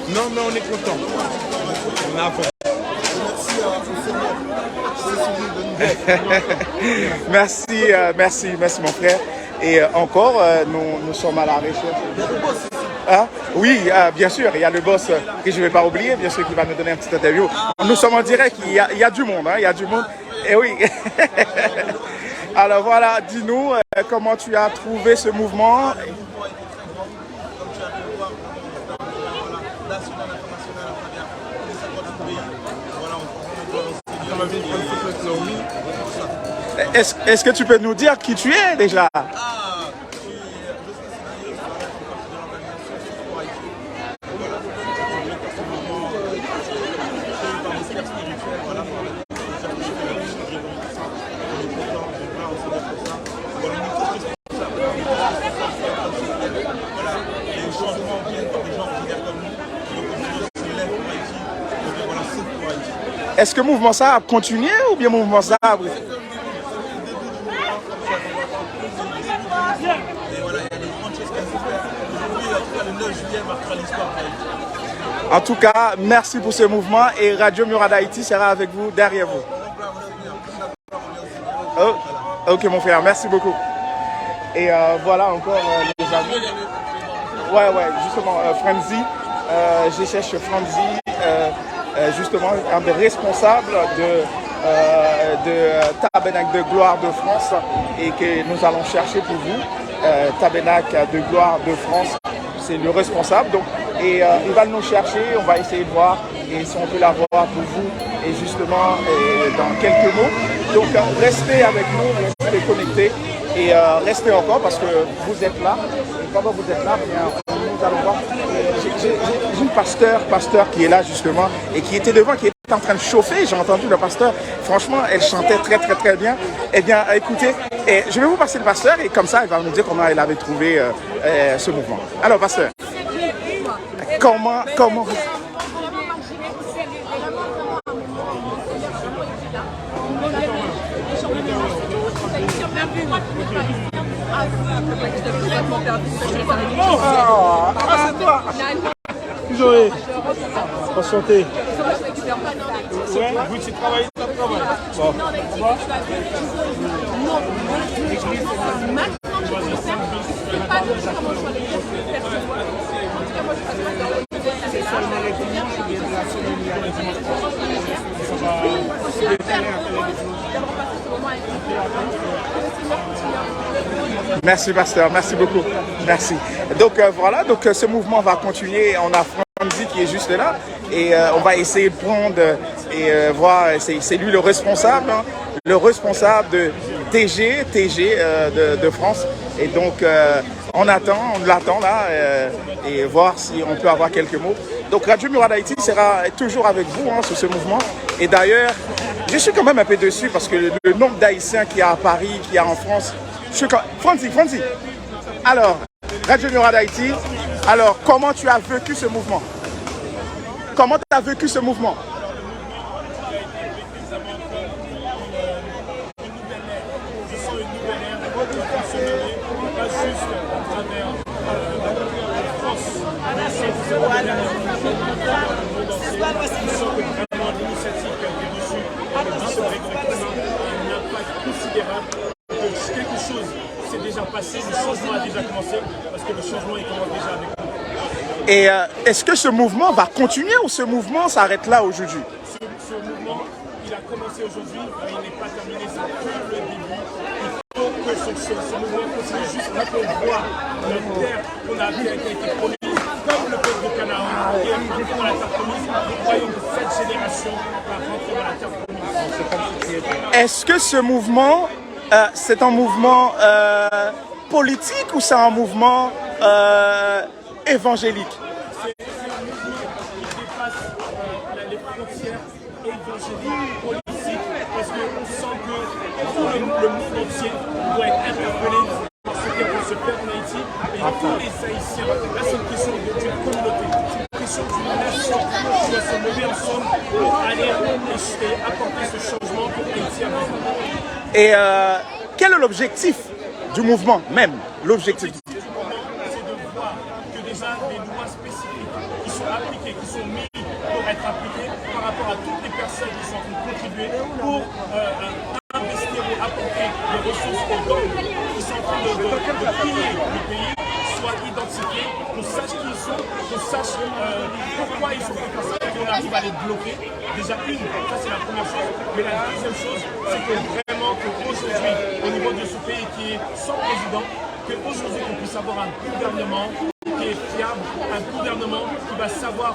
non, mais on est content. On a fond. Merci mon frère. Et encore, nous sommes à la recherche. Ah, oui, bien sûr, il y a le boss que je ne vais pas oublier, bien sûr, qui va nous donner une petite interview. Nous sommes en direct, il y a du monde, il y a du monde. Et oui. Alors voilà, dis-nous comment tu as trouvé ce mouvement. Est-ce que tu peux nous dire qui tu es déjà? est-ce que Mouvement ça a continué ou bien Mouvement ça a... En tout cas, merci pour ce mouvement et Radio Mura d'Haïti sera avec vous, derrière vous. Oh, ok mon frère, merci beaucoup. Et voilà encore les amis. Ouais, justement, Franzi, je cherche Franzi, justement un des responsables de Tabernacle de Gloire de France et que nous allons chercher pour vous. Tabernacle de Gloire de France, c'est le responsable. Donc, et il va nous chercher, on va essayer de voir et si on peut l'avoir pour vous et justement dans quelques mots. Donc restez avec nous, restez connectés et restez encore parce que vous êtes là. Et pendant que vous êtes là, bien, nous allons voir. J'ai une pasteur qui est là justement et qui était devant, qui était en train de chauffer. J'ai entendu le pasteur. Franchement, elle chantait très bien. Eh bien, écoutez, et je vais vous passer le pasteur et comme ça, il va nous dire comment elle avait trouvé ce mouvement. Alors, pasteur, comment c'est toi. Joël, enchanté. Ouais, vous tu travailles, tu travailles. Bon. Merci pasteur, merci beaucoup. Merci. Donc voilà, donc ce mouvement va continuer. On a Franzi qui est juste là et on va essayer de prendre et voir, c'est lui le responsable de TG de France. Et donc on l'attend là et voir si on peut avoir quelques mots. Donc Radio Mura d'Haïti sera toujours avec vous sur ce mouvement. Et d'ailleurs, je suis quand même un peu dessus parce que le nombre d'Haïtiens qu'il y a à Paris, qu'il y a en France, Franzi. Alors, Radio Mura d'Haïti, alors comment tu as vécu ce mouvement? Comment tu as vécu ce mouvement? Quelque chose s'est déjà passé, le changement a déjà commencé, parce que le changement il commence déjà avec nous. Et est-ce que ce mouvement va continuer ou ce mouvement s'arrête là aujourd'hui? Ce mouvement, il a commencé aujourd'hui, mais il n'est pas terminé, c'est que le début. Il faut que ce mouvement continue juste là qu'on voit notre terre qu'on a qui a été promise, comme le peuple de Canaan, qui est rentré dans la terre promise. Nous croyons que cette génération va rentrer dans la terre promise. Est-ce que ce mouvement, c'est un mouvement politique ou c'est un mouvement évangélique? C'est un mouvement qui dépasse les frontières évangéliques, politiques, parce qu'on sent que tout le monde entier doit être interpellé par ce qui se fait en Haïti. Et tous les Haïtiens, là c'est une question d'une communauté, c'est une question d'une nation qui doit se lever ensemble pour aller et apporter ce changement pour Haïti à besoin. Et quel est l'objectif du mouvement même? L'objectif c'est de voir que déjà des lois spécifiques qui sont appliquées, qui sont mises pour être appliquées par rapport à toutes les personnes qui sont en train de contribuer pour investir ou apporter des ressources aux dons qui sont en train de piller le pays, soient identifiés, qu'on sache qui ils sont, qu'on sache pourquoi ils sont fait comme ça, et qu'on arrive à les bloquer. Déjà ça c'est la première chose. Mais la deuxième chose, c'est que vraiment qu'aujourd'hui, au niveau de ce pays qui est sans président, qu'aujourd'hui on puisse avoir un gouvernement qui est fiable, un gouvernement qui va savoir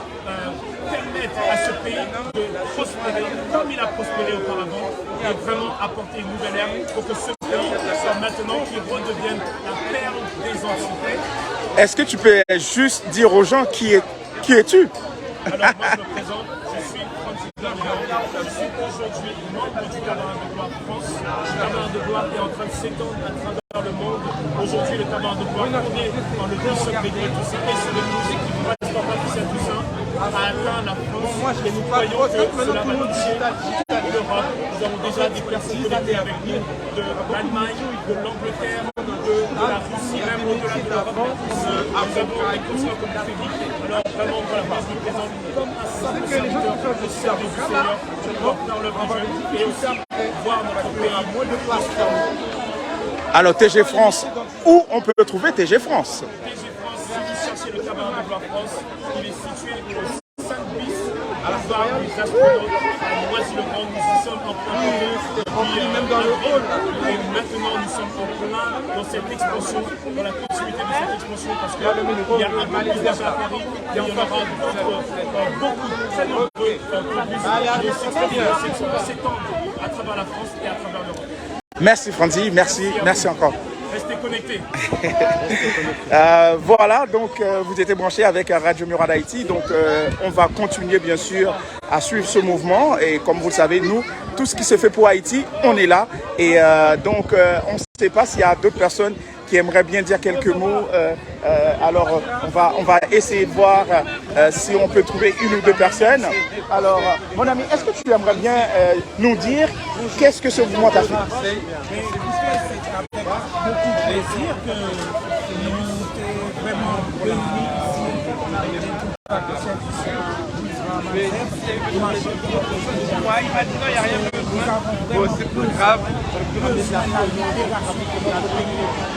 permettre à ce pays de prospérer comme il a prospéré auparavant et vraiment apporter une nouvelle ère pour que ce pays soit maintenant qui redevienne la perle des Antilles. Est-ce que tu peux juste dire aux gens qui es-tu? Alors moi je me présente, je suis Franzi Damian, je suis aujourd'hui membre du Tabernacle de Gloire France. Le Tabernacle de Gloire est en train de s'étendre à travers le monde. Aujourd'hui le Tabernacle de Gloire fondé par le bishop Grégory Toussaint et c'est le musique qui reste en Patricia Toussaint atteint la France. Et nous croyons que cela va toucher l'Europe. Nous avons déjà des personnes connectées avec nous de l'Allemagne, de l'Angleterre, de la Russie, même au-delà de la France. Nous avons des continents comme l'Afrique. Alors vraiment, voilà, parce que nous présente comme un simple serviteur au service du Seigneur dans le Dieu et aussi voir notre pays moins de place. Alors TG France, où on peut trouver TG France? TG France, si vous cherchez le tabernacle de la France, il est situé au 5 bis à la barre des astronautes à Noisy-le-Grand. Nous y sommes en plein milieu, même dans le hall. Et maintenant, nous sommes en plein dans cette expansion, dans la continuité de cette expansion, parce qu'il y a un peu plus déjà à Paris, et il y en aura beaucoup, très nombreux et cette va s'étendre à travers la France et à travers l'Europe. Merci Franzi, merci encore. Restez connectés. Voilà, donc vous étiez branchés avec Radio Murad Haïti. Donc on va continuer bien sûr à suivre ce mouvement. Et comme vous le savez, nous, tout ce qui se fait pour Haïti, on est là. Et donc on ne sait pas s'il y a d'autres personnes qui aimeraient bien dire quelques mots. Alors on va essayer de voir si on peut trouver une ou deux personnes. Alors mon ami, est-ce que tu aimerais bien nous dire qu'est-ce que ce mouvement t'a fait? C'est avec beaucoup de plaisir que nous sommes vraiment réunis ici avec tout le service. Il m'a dit non, il n'y a rien de besoin. C'est plus grave.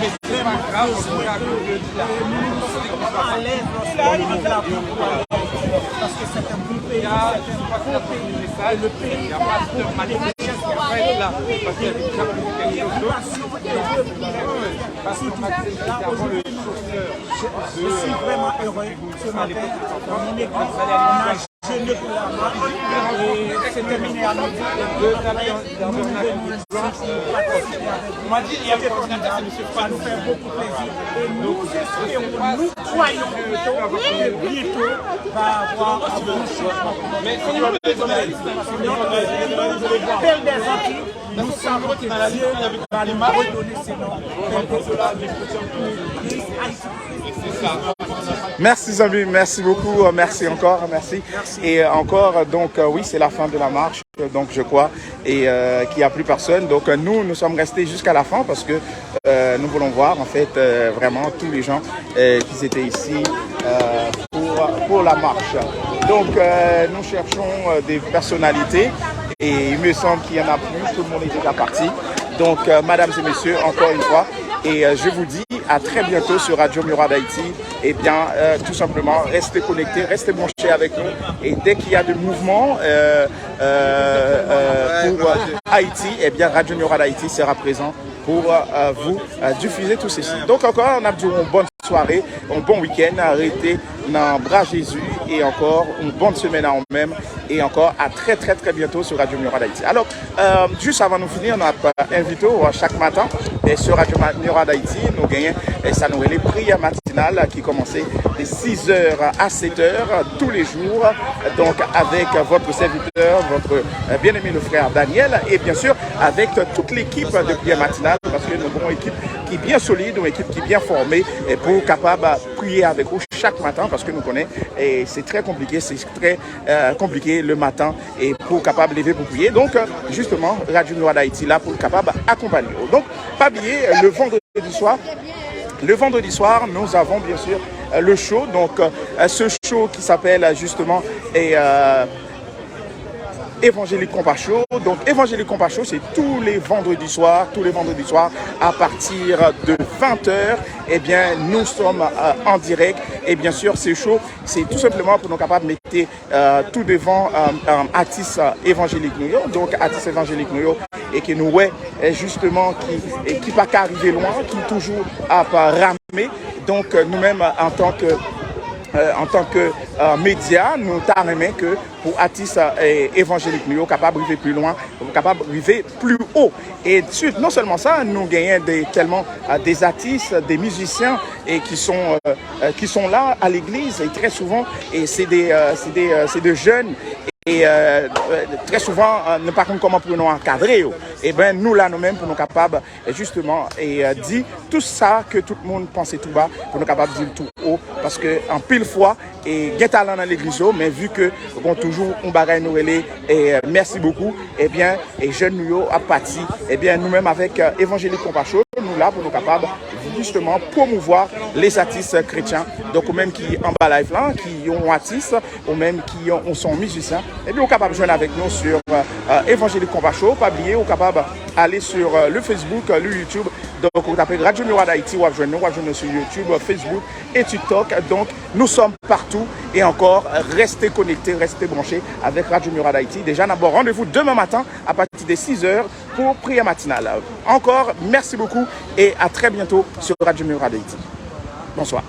Mais vraiment grave, nous nous sentons à l'aise lorsqu'on est là parce que c'est un bon pays, c'est un bon pays. Et le pays je suis vraiment heureux ce matin dans mon église. On a jeûné pour la marche et c'est terminé à midi. On m'a dit il y avait ça nous fait beaucoup plaisir. Et nous espérons, nous croyons que bientôt va avoir un bon changement. Mais Père des Antilles, nous savons que Dieu va nous redonner ses noms. Merci Zambi, merci beaucoup, merci encore, merci. Et encore, donc oui, c'est la fin de la marche, donc je crois, et qu'il n'y a plus personne. Donc nous sommes restés jusqu'à la fin parce que nous voulons voir en fait vraiment tous les gens qui étaient ici pour la marche. Donc nous cherchons des personnalités et il me semble qu'il n'y en a plus, tout le monde est déjà parti. Donc mesdames et messieurs, encore une fois, et je vous dis à très bientôt sur Radio Murad Haïti. Et bien, tout simplement, restez connectés, restez branchés avec nous. Et dès qu'il y a des mouvements pour Haïti, et bien Radio Murad Haïti sera présent pour vous diffuser tout ceci. Donc encore, on a dit une bonne soirée, un bon week-end, arrêtez dans Bras Jésus et encore une bonne semaine à nous-mêmes et encore à très bientôt sur Radio Murad Haïti. Alors, juste avant de finir, on a invité chaque matin et sur Radio Murad Haïti, nous gagnons ça nous les prières matinales qui commençaient de 6h à 7h tous les jours. Donc avec votre serviteur, votre bien-aimé le frère Daniel et bien sûr avec toute l'équipe de prières matinales parce que nous avons une équipe qui est bien solide, une équipe qui est bien formée et pour capable de prier avec vous chaque matin parce que nous connaissons et c'est très compliqué, le matin et pour capable de lever pour prier. Donc justement Radio Murad Haïti là pour capable d'accompagner. Donc pas oublier le vendredi soir. Le vendredi soir, nous avons bien sûr le show. Donc, ce show qui s'appelle justement Évangélique Compas Show. Donc, Évangélique Compas Show, c'est tous les vendredis soirs à partir de 20h. Eh bien, nous sommes en direct. Et bien sûr, ce show, c'est tout simplement pour nous capables de mettre tout devant Atis Évangélique New York. Donc, Atis Évangélique New York. Et qui nous ouais justement qui pas qu'à arriver loin, qui toujours à ramer. Donc nous-mêmes en tant que médias, nous t'arrêtons que pour Atis Évangélique nous capable d'arriver plus loin, capable d'arriver plus haut. Et non seulement ça, nous gagnons des artistes, des musiciens et qui sont là à l'église et très souvent et c'est des jeunes et très souvent ne pas comment pour nous encadrer. Et bien nous là nous-mêmes pour nous capables justement et dire tout ça que tout le monde pensait tout bas pour nous capables de dire tout haut parce que en pile fois et gain talent dans l'église mais vu que on toujours on bagaille nous relais et merci beaucoup et bien et jeunes nous à partir et bien nous-mêmes avec évangélique compassion nous là pour nous capables justement promouvoir les artistes chrétiens donc ou même qui en bas live là qui ont artistes ou même qui ont sont musiciens et bien on capable de joindre avec nous sur évangélique compassion pas oublier on capable aller sur le Facebook le YouTube donc vous tapez Radio Miroir d'Haïti ou joindre nous sur YouTube Facebook et TikTok donc nous sommes partout et encore restez connectés restez branchés avec Radio Miroir d'Haïti déjà d'abord rendez-vous demain matin à partir de 6h pour prière matinale encore merci beaucoup et à très bientôt sur Radio Miroir d'Haïti. Bonsoir.